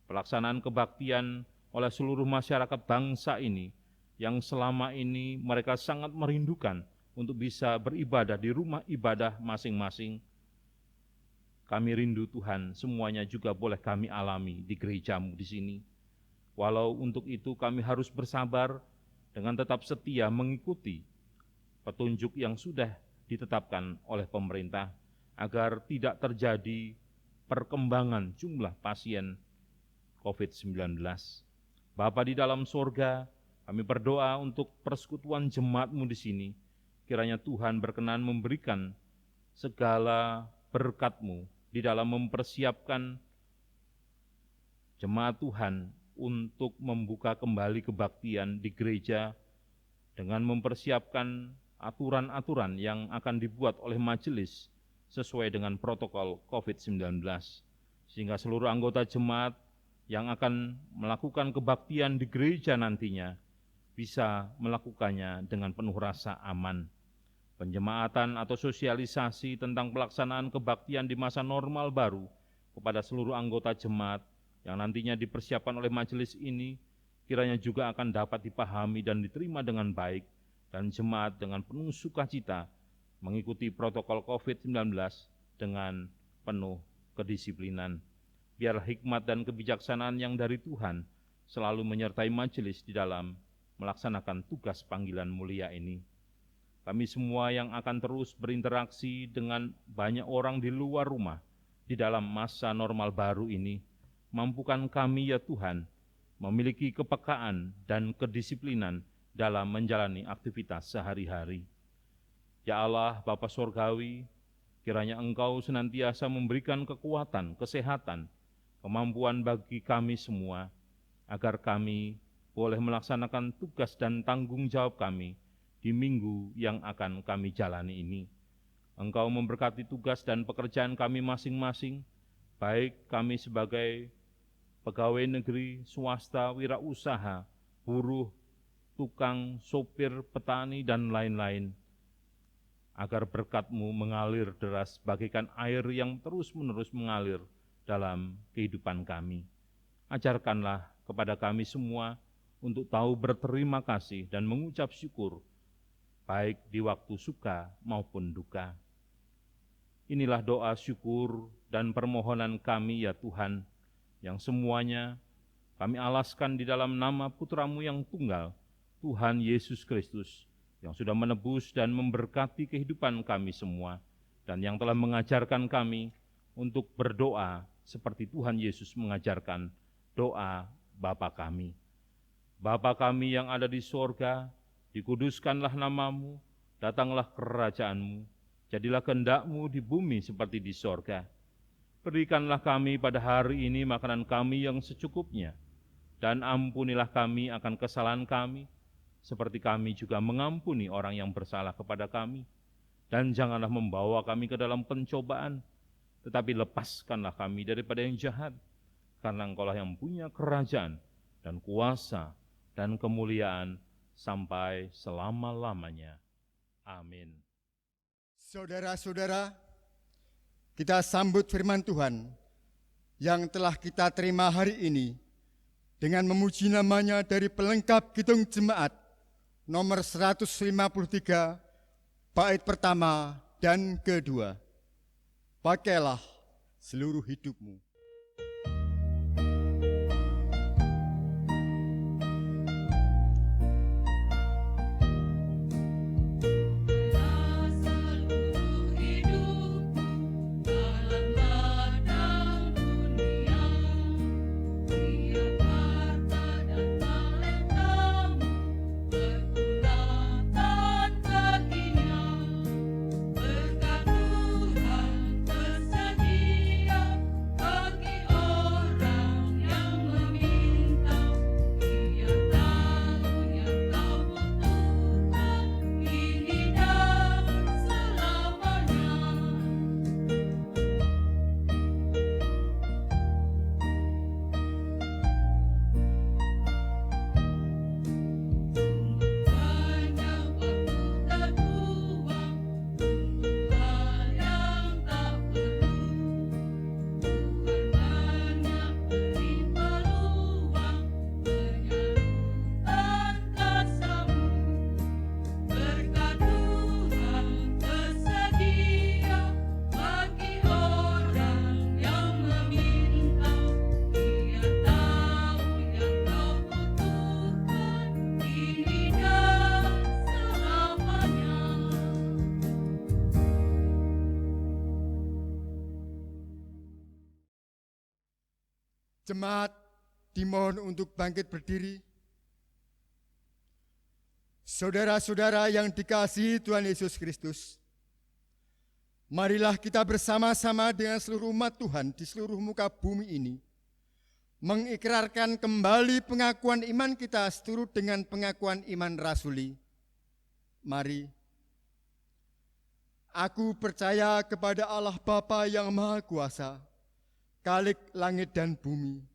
Pelaksanaan kebaktian oleh seluruh masyarakat bangsa ini yang selama ini mereka sangat merindukan untuk bisa beribadah di rumah ibadah masing-masing. Kami rindu Tuhan, semuanya juga boleh kami alami di gereja-Mu di sini. Walau untuk itu kami harus bersabar dengan tetap setia mengikuti petunjuk yang sudah ditetapkan oleh pemerintah, agar tidak terjadi perkembangan jumlah pasien COVID-19. Bapa di dalam sorga, kami berdoa untuk persekutuan jemaat-Mu di sini. Kiranya Tuhan berkenan memberikan segala berkat-Mu di dalam mempersiapkan jemaat Tuhan untuk membuka kembali kebaktian di gereja dengan mempersiapkan aturan-aturan yang akan dibuat oleh majelis sesuai dengan protokol COVID-19, sehingga seluruh anggota jemaat yang akan melakukan kebaktian di gereja nantinya bisa melakukannya dengan penuh rasa aman. Penjemaatan atau sosialisasi tentang pelaksanaan kebaktian di masa normal baru kepada seluruh anggota jemaat yang nantinya dipersiapkan oleh majelis ini, kiranya juga akan dapat dipahami dan diterima dengan baik, dan jemaat dengan penuh sukacita mengikuti protokol COVID-19 dengan penuh kedisiplinan. Biarlah hikmat dan kebijaksanaan yang dari Tuhan selalu menyertai majelis di dalam melaksanakan tugas panggilan mulia ini. Kami semua yang akan terus berinteraksi dengan banyak orang di luar rumah di dalam masa normal baru ini, mampukan kami ya Tuhan memiliki kepekaan dan kedisiplinan dalam menjalani aktivitas sehari-hari. Ya Allah, Bapa Sorgawi, kiranya Engkau senantiasa memberikan kekuatan, kesehatan, kemampuan bagi kami semua, agar kami boleh melaksanakan tugas dan tanggung jawab kami di minggu yang akan kami jalani ini. Engkau memberkati tugas dan pekerjaan kami masing-masing, baik kami sebagai pegawai negeri, swasta, wirausaha, buruh, tukang, sopir, petani, dan lain-lain, agar berkat-Mu mengalir deras bagaikan air yang terus-menerus mengalir dalam kehidupan kami. Ajarkanlah kepada kami semua untuk tahu berterima kasih dan mengucap syukur, baik di waktu suka maupun duka. Inilah doa syukur dan permohonan kami ya Tuhan, yang semuanya kami alaskan di dalam nama Putra-Mu yang tunggal, Tuhan Yesus Kristus, yang sudah menebus dan memberkati kehidupan kami semua, dan yang telah mengajarkan kami untuk berdoa seperti Tuhan Yesus mengajarkan doa Bapa kami. Bapa kami yang ada di sorga, dikuduskanlah nama-Mu, datanglah kerajaan-Mu, jadilah kehendak-Mu di bumi seperti di sorga. Berikanlah kami pada hari ini makanan kami yang secukupnya, dan ampunilah kami akan kesalahan kami, seperti kami juga mengampuni orang yang bersalah kepada kami. Dan janganlah membawa kami ke dalam pencobaan, tetapi lepaskanlah kami daripada yang jahat, karena Engkau-lah yang punya kerajaan dan kuasa dan kemuliaan sampai selama-lamanya. Amin. Saudara-saudara, kita sambut firman Tuhan yang telah kita terima hari ini dengan memuji namanya dari pelengkap Kidung Jemaat nomor 153, bait pertama dan kedua. Pakailah seluruh hidupmu. Jemaat dimohon untuk bangkit berdiri. Saudara-saudara yang dikasihi Tuhan Yesus Kristus, marilah kita bersama-sama dengan seluruh umat Tuhan di seluruh muka bumi ini mengikrarkan kembali pengakuan iman kita seturut dengan pengakuan iman rasuli. Mari. Aku percaya kepada Allah Bapa yang Maha Kuasa, Khalik langit dan bumi,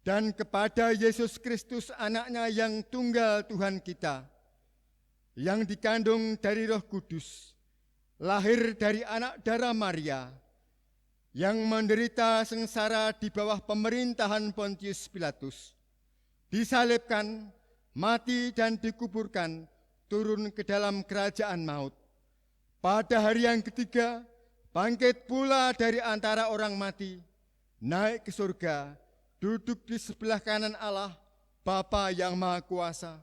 dan kepada Yesus Kristus anaknya yang tunggal Tuhan kita, yang dikandung dari Roh Kudus, lahir dari anak darah Maria, yang menderita sengsara di bawah pemerintahan Pontius Pilatus, disalibkan, mati dan dikuburkan, turun ke dalam kerajaan maut. Pada hari yang ketiga, bangkit pula dari antara orang mati, naik ke surga, duduk di sebelah kanan Allah, Bapa yang Maha Kuasa.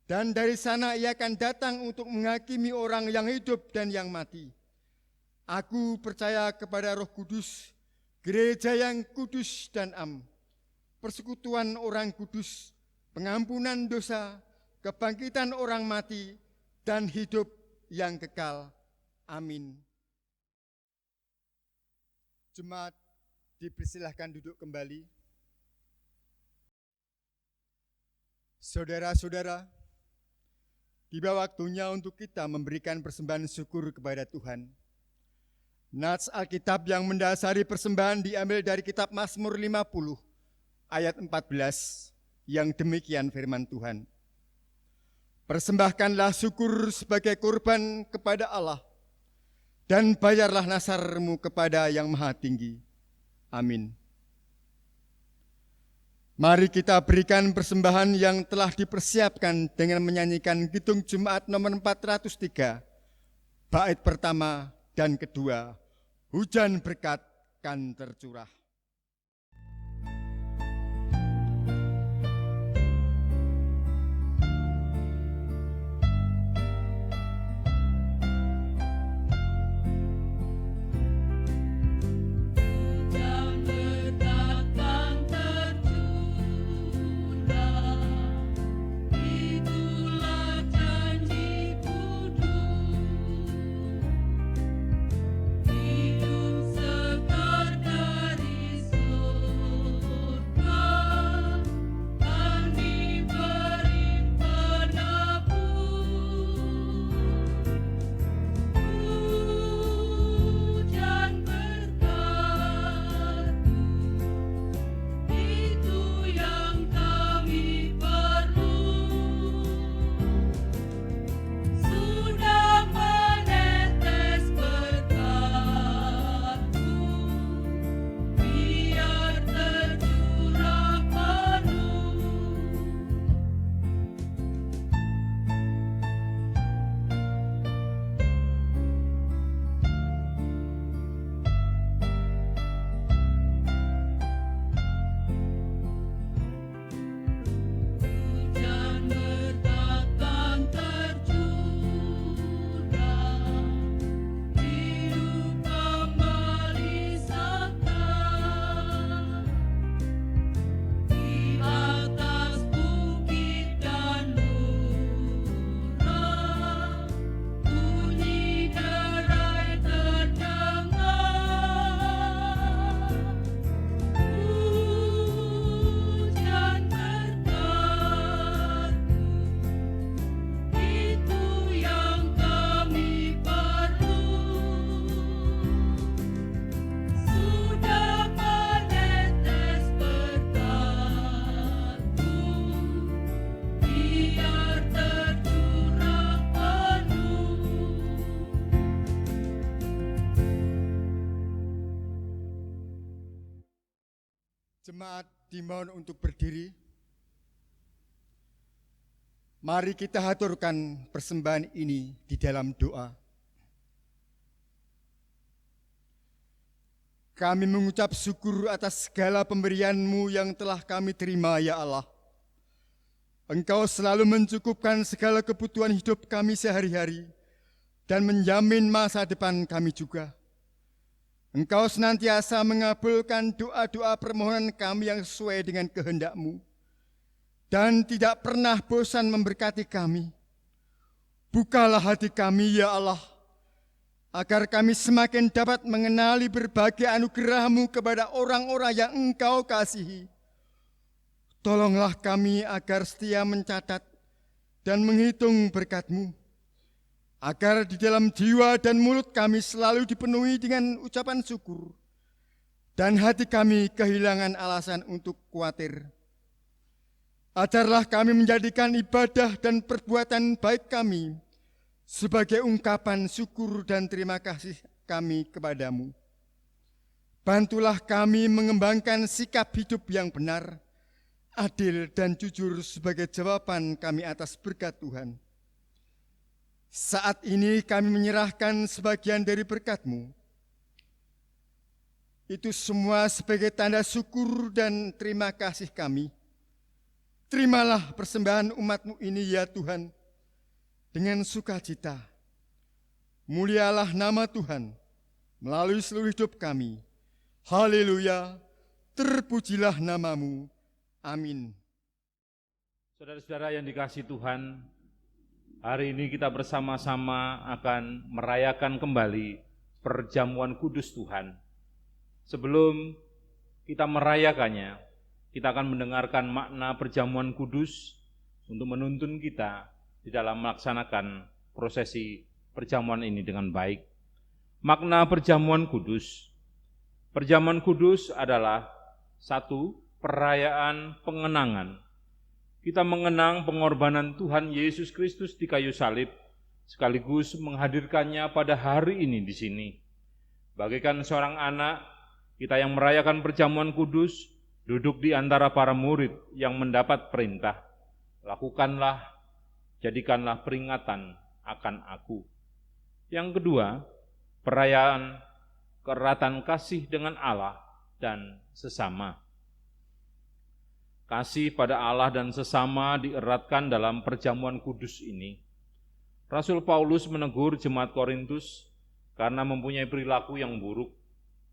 Dan dari sana ia akan datang untuk menghakimi orang yang hidup dan yang mati. Aku percaya kepada Roh Kudus, gereja yang kudus dan am, persekutuan orang kudus, pengampunan dosa, kebangkitan orang mati, dan hidup yang kekal. Amin. Jemaat dipersilahkan duduk kembali. Saudara-saudara, tiba waktunya untuk kita memberikan persembahan syukur kepada Tuhan. Nats Alkitab yang mendasari persembahan diambil dari kitab Mazmur 50 ayat 14 yang demikian firman Tuhan. Persembahkanlah syukur sebagai kurban kepada Allah dan bayarlah nasarmu kepada yang Maha Tinggi. Amin. Mari kita berikan persembahan yang telah dipersiapkan dengan menyanyikan Kidung Jemaat nomor 403, bait pertama dan kedua, hujan berkat kan tercurah. Jemaat dimohon untuk berdiri. Mari kita haturkan persembahan ini di dalam doa. Kami mengucap syukur atas segala pemberian-Mu yang telah kami terima, ya Allah. Engkau selalu mencukupkan segala kebutuhan hidup kami sehari-hari dan menjamin masa depan kami juga. Engkau senantiasa mengabulkan doa-doa permohonan kami yang sesuai dengan kehendak-Mu dan tidak pernah bosan memberkati kami. Bukalah hati kami, ya Allah, agar kami semakin dapat mengenali berbagai anugerah-Mu kepada orang-orang yang Engkau kasihi. Tolonglah kami agar setia mencatat dan menghitung berkat-Mu, agar di dalam jiwa dan mulut kami selalu dipenuhi dengan ucapan syukur, dan hati kami kehilangan alasan untuk khawatir. Ajarlah kami menjadikan ibadah dan perbuatan baik kami sebagai ungkapan syukur dan terima kasih kami kepadamu. Bantulah kami mengembangkan sikap hidup yang benar, adil dan jujur sebagai jawaban kami atas berkat Tuhan. Saat ini kami menyerahkan sebagian dari berkat-Mu. Itu semua sebagai tanda syukur dan terima kasih kami. Terimalah persembahan umat-Mu ini, ya Tuhan, dengan sukacita. Mulialah nama Tuhan melalui seluruh hidup kami. Haleluya, terpujilah nama-Mu. Amin. Saudara-saudara yang dikasihi Tuhan, hari ini kita bersama-sama akan merayakan kembali perjamuan kudus Tuhan. Sebelum kita merayakannya, kita akan mendengarkan makna perjamuan kudus untuk menuntun kita di dalam melaksanakan prosesi perjamuan ini dengan baik. Makna perjamuan kudus. Perjamuan kudus adalah satu, perayaan pengenangan. Kita mengenang pengorbanan Tuhan Yesus Kristus di kayu salib, sekaligus menghadirkannya pada hari ini di sini. Bagaikan seorang anak, kita yang merayakan perjamuan kudus, duduk di antara para murid yang mendapat perintah, lakukanlah, jadikanlah peringatan akan aku. Yang kedua, perayaan keeratan kasih dengan Allah dan sesama. Kasih pada Allah dan sesama dieratkan dalam perjamuan kudus ini. Rasul Paulus menegur jemaat Korintus karena mempunyai perilaku yang buruk,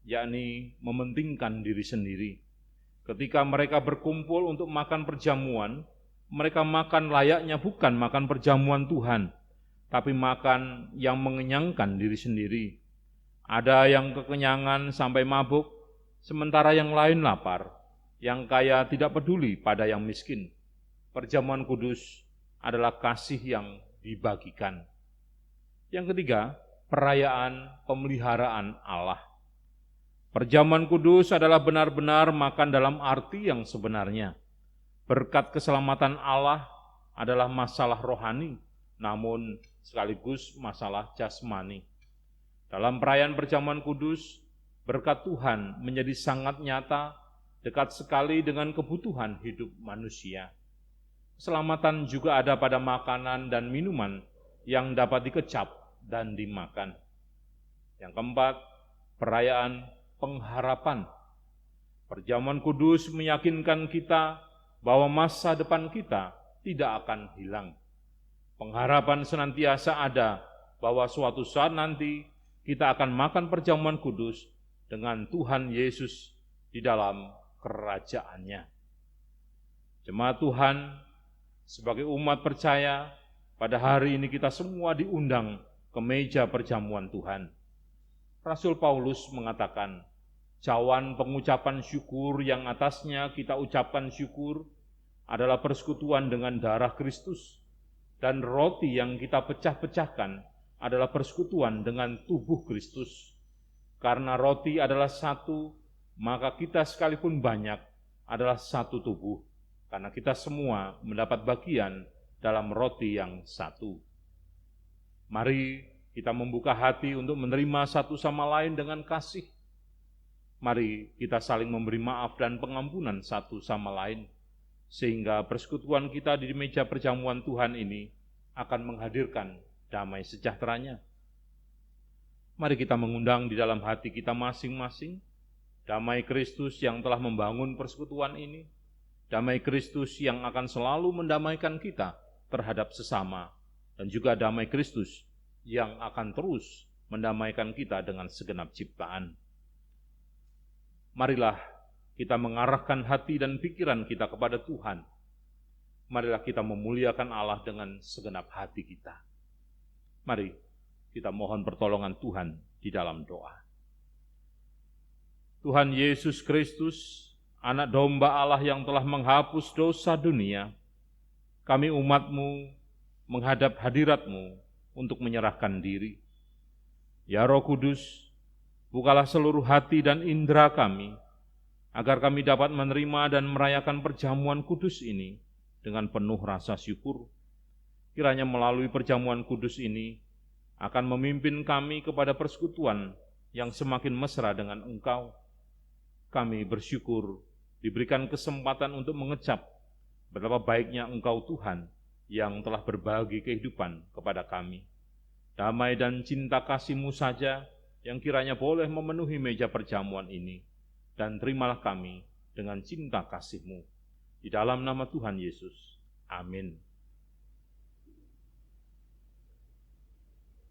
yakni mementingkan diri sendiri. Ketika mereka berkumpul untuk makan perjamuan, mereka makan layaknya bukan makan perjamuan Tuhan, tapi makan yang mengenyangkan diri sendiri. Ada yang kekenyangan sampai mabuk, sementara yang lain lapar. Yang kaya tidak peduli pada yang miskin. Perjamuan kudus adalah kasih yang dibagikan. Yang ketiga, perayaan pemeliharaan Allah. Perjamuan kudus adalah benar-benar makan dalam arti yang sebenarnya. Berkat keselamatan Allah adalah masalah rohani, namun sekaligus masalah jasmani. Dalam perayaan perjamuan kudus, berkat Tuhan menjadi sangat nyata, dekat sekali dengan kebutuhan hidup manusia. Keselamatan juga ada pada makanan dan minuman yang dapat dikecap dan dimakan. Yang keempat, perayaan pengharapan. Perjamuan kudus meyakinkan kita bahwa masa depan kita tidak akan hilang. Pengharapan senantiasa ada bahwa suatu saat nanti kita akan makan perjamuan kudus dengan Tuhan Yesus di dalam kerajaannya. Jemaat Tuhan, sebagai umat percaya, pada hari ini kita semua diundang ke meja perjamuan Tuhan. Rasul Paulus mengatakan, cawan pengucapan syukur yang atasnya kita ucapkan syukur adalah persekutuan dengan darah Kristus, dan roti yang kita pecah-pecahkan adalah persekutuan dengan tubuh Kristus. Karena roti adalah satu, maka kita sekalipun banyak adalah satu tubuh, karena kita semua mendapat bagian dalam roti yang satu. Mari kita membuka hati untuk menerima satu sama lain dengan kasih. Mari kita saling memberi maaf dan pengampunan satu sama lain, sehingga persekutuan kita di meja perjamuan Tuhan ini akan menghadirkan damai sejahteranya. Mari kita mengundang di dalam hati kita masing-masing damai Kristus yang telah membangun persekutuan ini, damai Kristus yang akan selalu mendamaikan kita terhadap sesama, dan juga damai Kristus yang akan terus mendamaikan kita dengan segenap ciptaan. Marilah kita mengarahkan hati dan pikiran kita kepada Tuhan. Marilah kita memuliakan Allah dengan segenap hati kita. Mari kita mohon pertolongan Tuhan di dalam doa. Tuhan Yesus Kristus, Anak Domba Allah yang telah menghapus dosa dunia, kami umat-Mu menghadap hadirat-Mu untuk menyerahkan diri. Ya Roh Kudus, bukalah seluruh hati dan indera kami, agar kami dapat menerima dan merayakan perjamuan kudus ini dengan penuh rasa syukur. Kiranya melalui perjamuan kudus ini akan memimpin kami kepada persekutuan yang semakin mesra dengan Engkau. Kami bersyukur diberikan kesempatan untuk mengecap betapa baiknya Engkau Tuhan yang telah berbagi kehidupan kepada kami. Damai dan cinta kasih-Mu saja yang kiranya boleh memenuhi meja perjamuan ini, dan terimalah kami dengan cinta kasih-Mu. Di dalam nama Tuhan Yesus. Amin.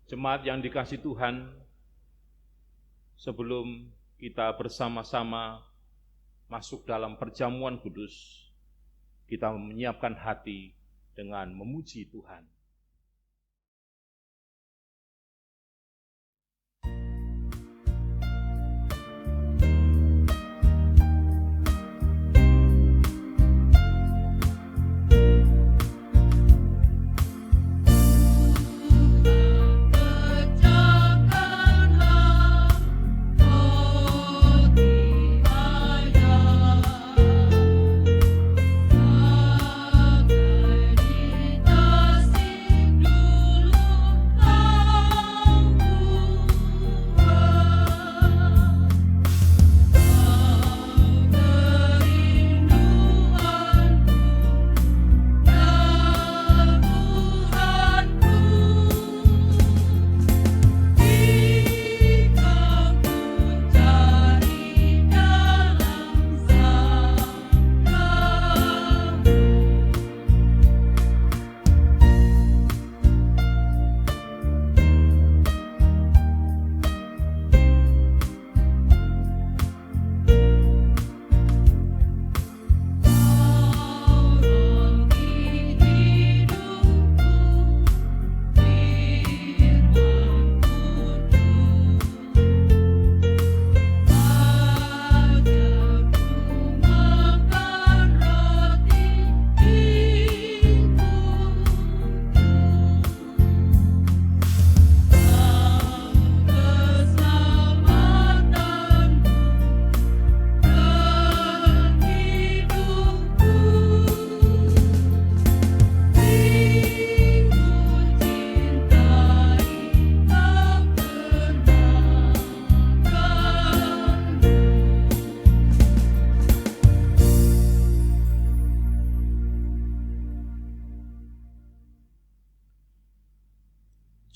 Jemaat yang dikasihi Tuhan, sebelum kita bersama-sama masuk dalam perjamuan kudus, kita menyiapkan hati dengan memuji Tuhan.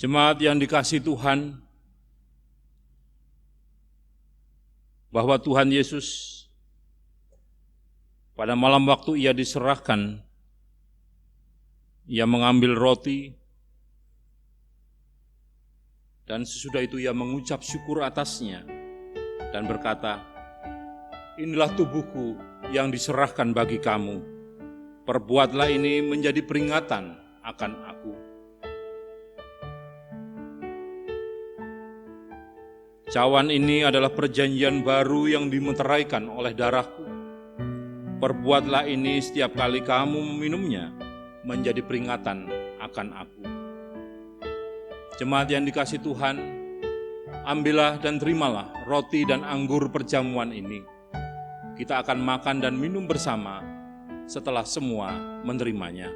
Jemaat yang dikasihi Tuhan, bahwa Tuhan Yesus pada malam waktu Ia diserahkan, Ia mengambil roti, dan sesudah itu Ia mengucap syukur atasnya dan berkata, "Inilah tubuhku yang diserahkan bagi kamu, perbuatlah ini menjadi peringatan akan aku." Cawan ini adalah perjanjian baru yang dimeteraikan oleh darahku. Perbuatlah ini setiap kali kamu meminumnya, menjadi peringatan akan aku. Jemaat yang dikasihi Tuhan, ambillah dan terimalah roti dan anggur perjamuan ini. Kita akan makan dan minum bersama setelah semua menerimanya.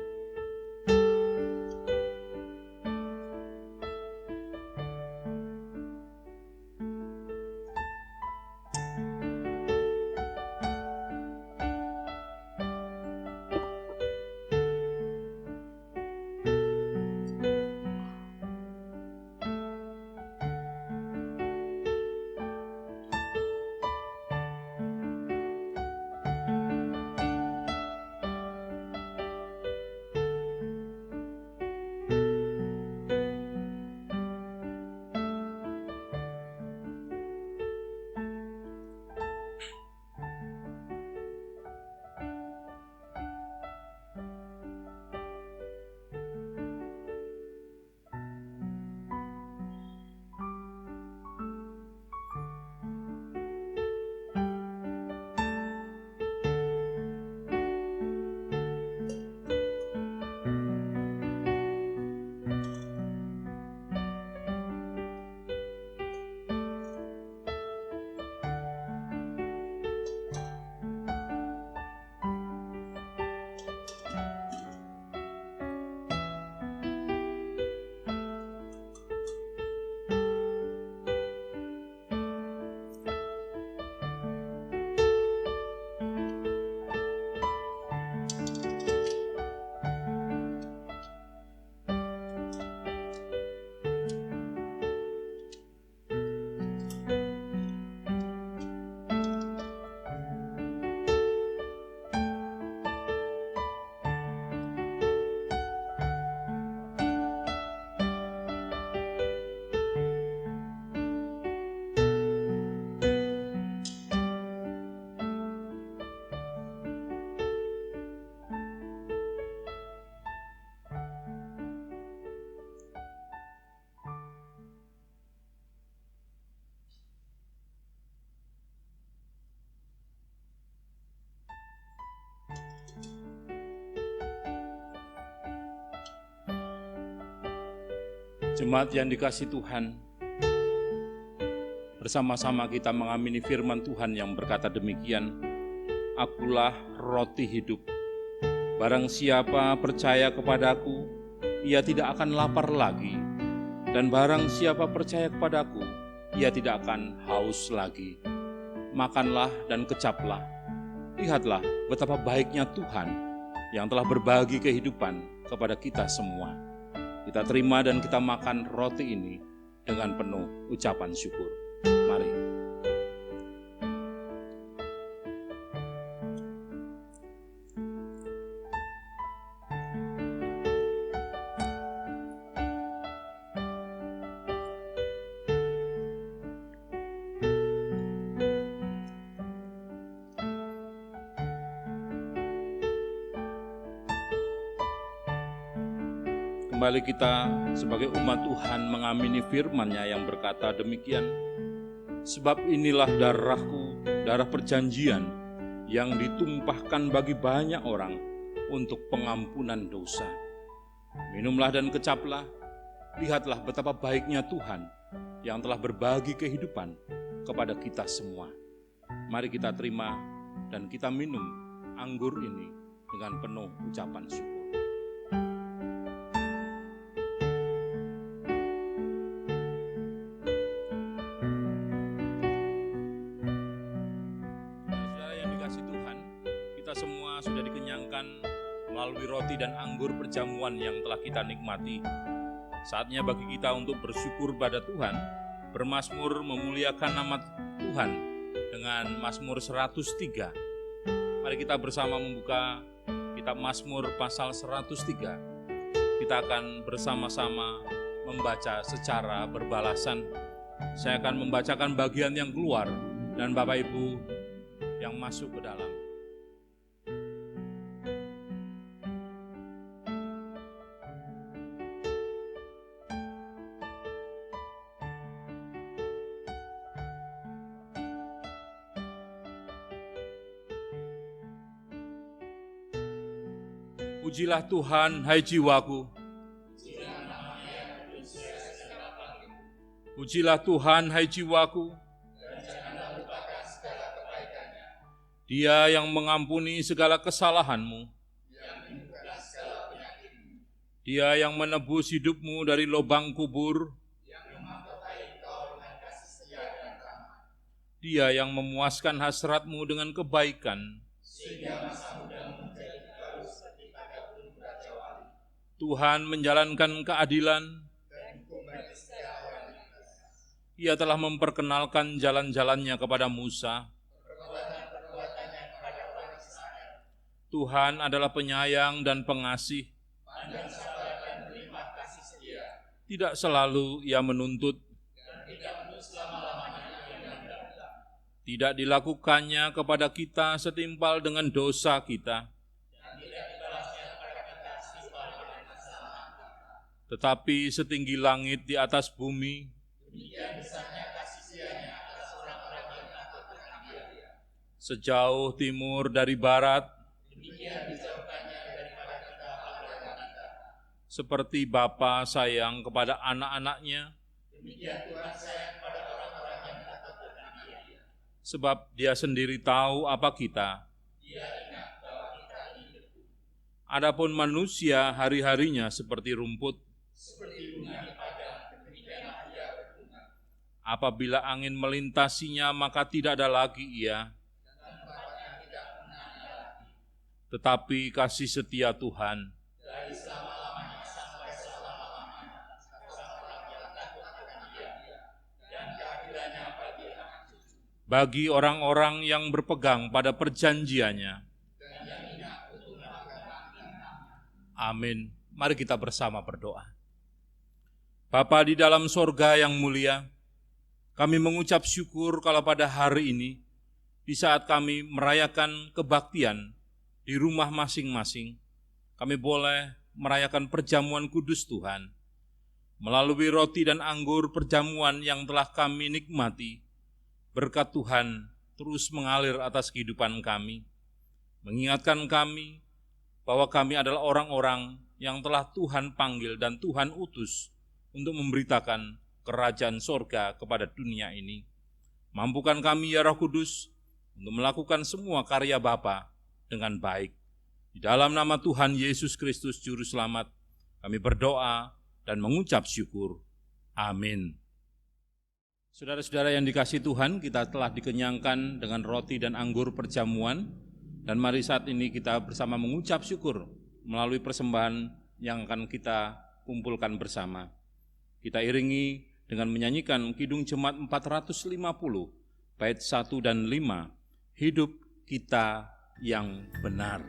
Jemaat yang dikasihi Tuhan, bersama-sama kita mengamini firman Tuhan yang berkata demikian, "Akulah roti hidup. Barang siapa percaya kepadaku, ia tidak akan lapar lagi. Dan barang siapa percaya kepadaku, ia tidak akan haus lagi. Makanlah dan kecaplah. Lihatlah betapa baiknya Tuhan yang telah berbagi kehidupan kepada kita semua." Kita terima dan kita makan roti ini dengan penuh ucapan syukur. Mari. Kembali kita sebagai umat Tuhan mengamini firman-Nya yang berkata demikian, "Sebab inilah darahku, darah perjanjian, yang ditumpahkan bagi banyak orang untuk pengampunan dosa. Minumlah dan kecaplah, lihatlah betapa baiknya Tuhan yang telah berbagi kehidupan kepada kita semua." Mari kita terima dan kita minum anggur ini dengan penuh ucapan syukur. Semua sudah dikenyangkan melalui roti dan anggur perjamuan yang telah kita nikmati. Saatnya bagi kita untuk bersyukur pada Tuhan, bermazmur memuliakan nama Tuhan dengan Mazmur 103. Mari kita bersama membuka kitab Mazmur pasal 103. Kita akan bersama-sama membaca secara berbalasan. Saya akan membacakan bagian yang keluar dan Bapak Ibu yang masuk ke dalam. Pujilah Tuhan, hai jiwaku. Pujilah Tuhan, hai jiwaku. Dia yang mengampuni segala kesalahanmu. Dia yang menebus hidupmu dari lubang kubur. Dia yang memuaskan hasratmu dengan kebaikan. Tuhan menjalankan keadilan. Ia telah memperkenalkan jalan-jalannya kepada Musa. Tuhan adalah penyayang dan pengasih. Tidak selalu Ia menuntut. Tidak dilakukannya kepada kita setimpal dengan dosa kita. Tetapi setinggi langit di atas bumi, sejauh timur dari barat, seperti Bapa sayang kepada anak-anaknya, sebab Dia sendiri tahu apa kita. Adapun manusia hari-harinya seperti rumput, apabila angin melintasinya, maka tidak ada lagi ia. Tetapi kasih setia Tuhan bagi orang-orang yang berpegang pada perjanjiannya. Amin. Mari kita bersama berdoa. Bapa di dalam sorga yang mulia, kami mengucap syukur kalau pada hari ini, di saat kami merayakan kebaktian di rumah masing-masing, kami boleh merayakan perjamuan kudus Tuhan. Melalui roti dan anggur perjamuan yang telah kami nikmati, berkat Tuhan terus mengalir atas kehidupan kami, mengingatkan kami bahwa kami adalah orang-orang yang telah Tuhan panggil dan Tuhan utus untuk memberitakan kerajaan sorga kepada dunia ini. Mampukan kami ya Roh Kudus untuk melakukan semua karya Bapa dengan baik. Di dalam nama Tuhan Yesus Kristus Juru Selamat, kami berdoa dan mengucap syukur. Amin. Saudara-saudara yang dikasihi Tuhan, kita telah dikenyangkan dengan roti dan anggur perjamuan, dan mari saat ini kita bersama mengucap syukur melalui persembahan yang akan kita kumpulkan bersama. Kita iringi dengan menyanyikan Kidung Jemaat 450, bait 1 dan 5, Hidup Kita yang Benar.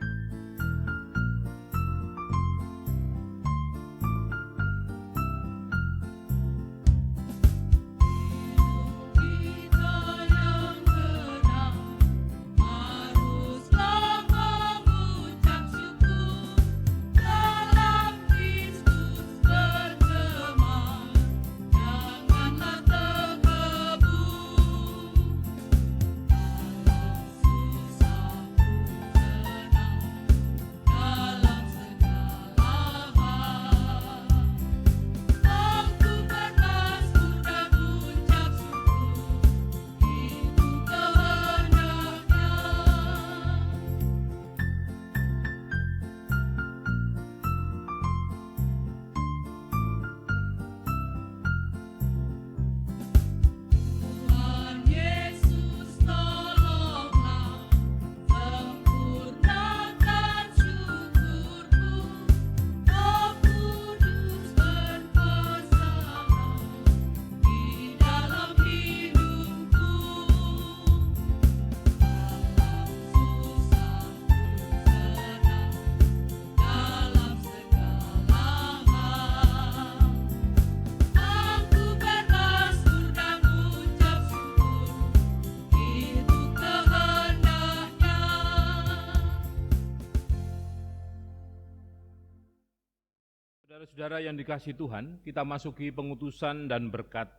Saudara-saudara yang dikasihi Tuhan, kita masuki pengutusan dan berkat.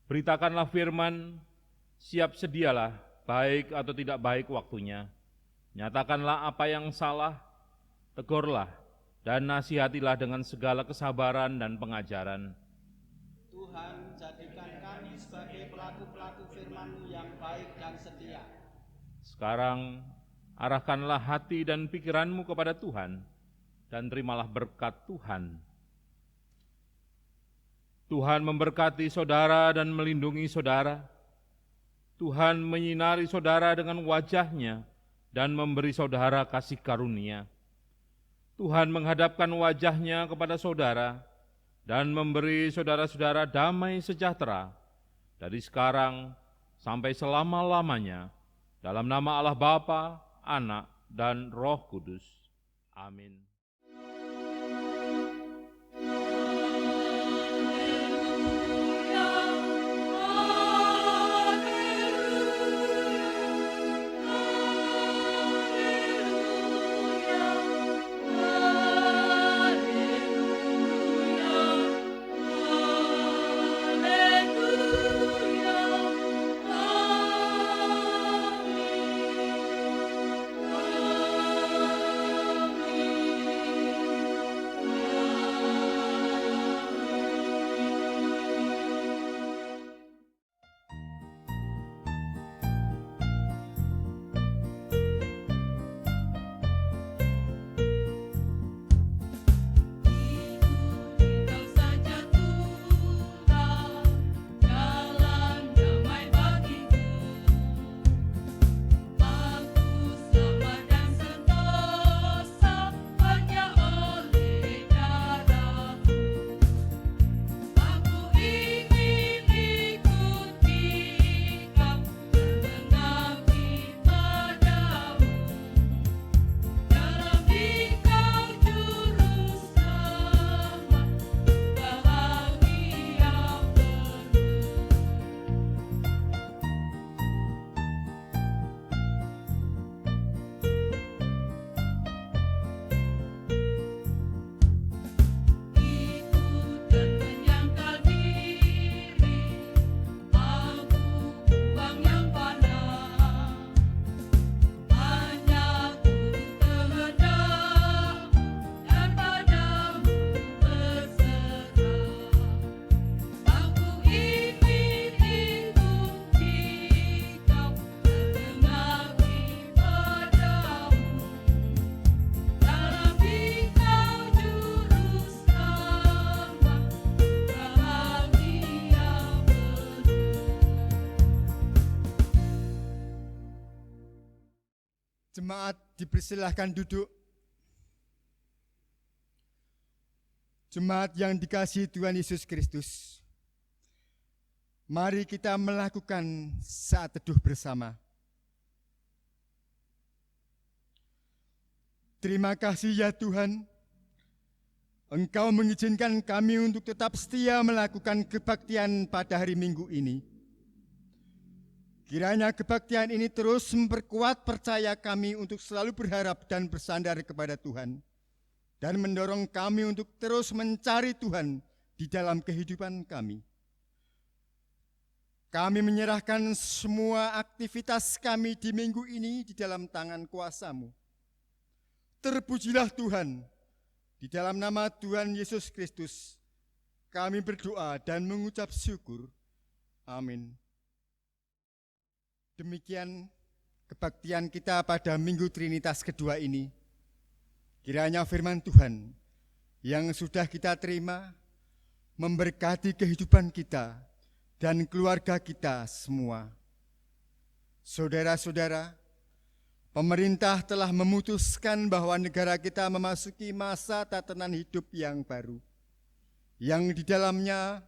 Beritakanlah firman, siap sedialah, baik atau tidak baik waktunya. Nyatakanlah apa yang salah, tegurlah, dan nasihatilah dengan segala kesabaran dan pengajaran. Tuhan, jadikan kami sebagai pelaku-pelaku firman-Mu yang baik dan setia. Sekarang, arahkanlah hati dan pikiranmu kepada Tuhan, dan terimalah berkat Tuhan. Tuhan memberkati saudara dan melindungi saudara. Tuhan menyinari saudara dengan wajah-Nya dan memberi saudara kasih karunia. Tuhan menghadapkan wajah-Nya kepada saudara dan memberi saudara-saudara damai sejahtera dari sekarang sampai selama-lamanya. Dalam nama Allah Bapa, Anak, dan Roh Kudus. Amin. Jemaat dipersilahkan duduk. Jemaat yang dikasihi Tuhan Yesus Kristus, mari kita melakukan saat teduh bersama. Terima kasih ya Tuhan, Engkau mengizinkan kami untuk tetap setia melakukan kebaktian pada hari Minggu ini. Kiranya kebaktian ini terus memperkuat percaya kami untuk selalu berharap dan bersandar kepada Tuhan, dan mendorong kami untuk terus mencari Tuhan di dalam kehidupan kami. Kami menyerahkan semua aktivitas kami di minggu ini di dalam tangan kuasa-Mu. Terpujilah Tuhan, di dalam nama Tuhan Yesus Kristus, kami berdoa dan mengucap syukur. Amin. Demikian kebaktian kita pada Minggu Trinitas kedua ini. Kiranya firman Tuhan yang sudah kita terima memberkati kehidupan kita dan keluarga kita semua. Saudara-saudara, pemerintah telah memutuskan bahwa negara kita memasuki masa tatanan hidup yang baru, yang di dalamnya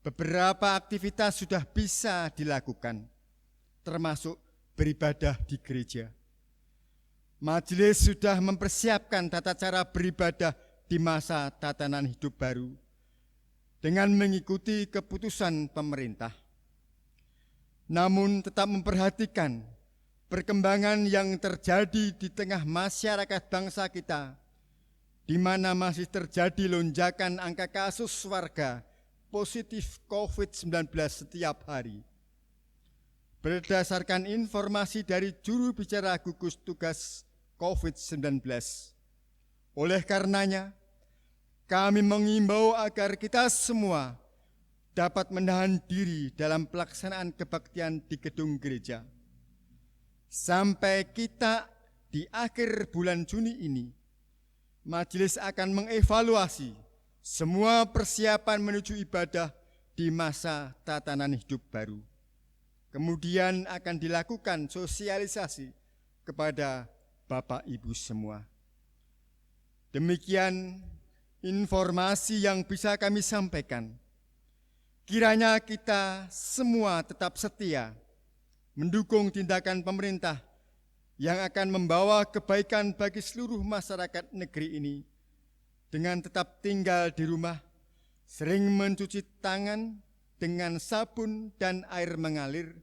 beberapa aktivitas sudah bisa dilakukan, termasuk beribadah di gereja. Majelis sudah mempersiapkan tata cara beribadah di masa tatanan hidup baru dengan mengikuti keputusan pemerintah. Namun tetap memperhatikan perkembangan yang terjadi di tengah masyarakat bangsa kita, di mana masih terjadi lonjakan angka kasus warga positif COVID-19 setiap hari. Berdasarkan informasi dari juru bicara gugus tugas COVID-19. Oleh karenanya, kami mengimbau agar kita semua dapat menahan diri dalam pelaksanaan kebaktian di gedung gereja. Sampai kita di akhir bulan Juni ini, majelis akan mengevaluasi semua persiapan menuju ibadah di masa tatanan hidup baru. Kemudian akan dilakukan sosialisasi kepada Bapak Ibu semua. Demikian informasi yang bisa kami sampaikan. Kiranya kita semua tetap setia mendukung tindakan pemerintah yang akan membawa kebaikan bagi seluruh masyarakat negeri ini, dengan tetap tinggal di rumah, sering mencuci tangan dengan sabun dan air mengalir,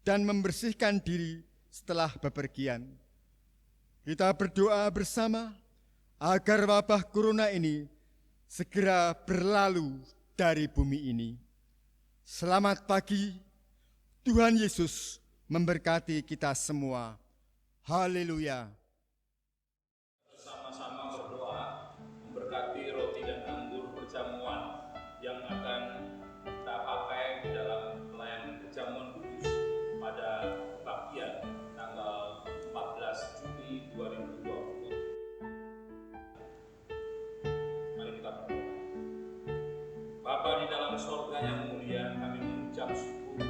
dan membersihkan diri setelah bepergian. Kita berdoa bersama agar wabah corona ini segera berlalu dari bumi ini. Selamat pagi, Tuhan Yesus memberkati kita semua. Haleluya. Bersama-sama berdoa memberkati roti dan anggur perjamuan yang akan kita pakai di dalam pelayanan perjamuan kudus pada kebaktian tanggal 14 Juli 2020. Mari kita berdoa. Bapa di dalam sorga yang mulia, kami mengucap syukur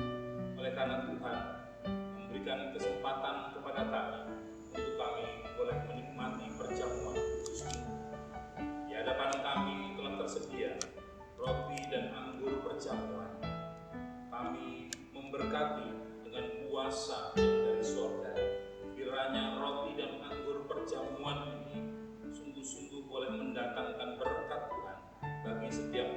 oleh karena Tuhan memberikan kesempatan kepada kami untuk kami boleh menikmati perjamuan kudus ini. Di hadapan kami telah tersedia roti dan anggur perjamuan. Kami memberkati dengan kuasa yang dari surga. Kiranya roti dan anggur perjamuan ini sungguh-sungguh boleh mendatangkan berkat Tuhan bagi setiap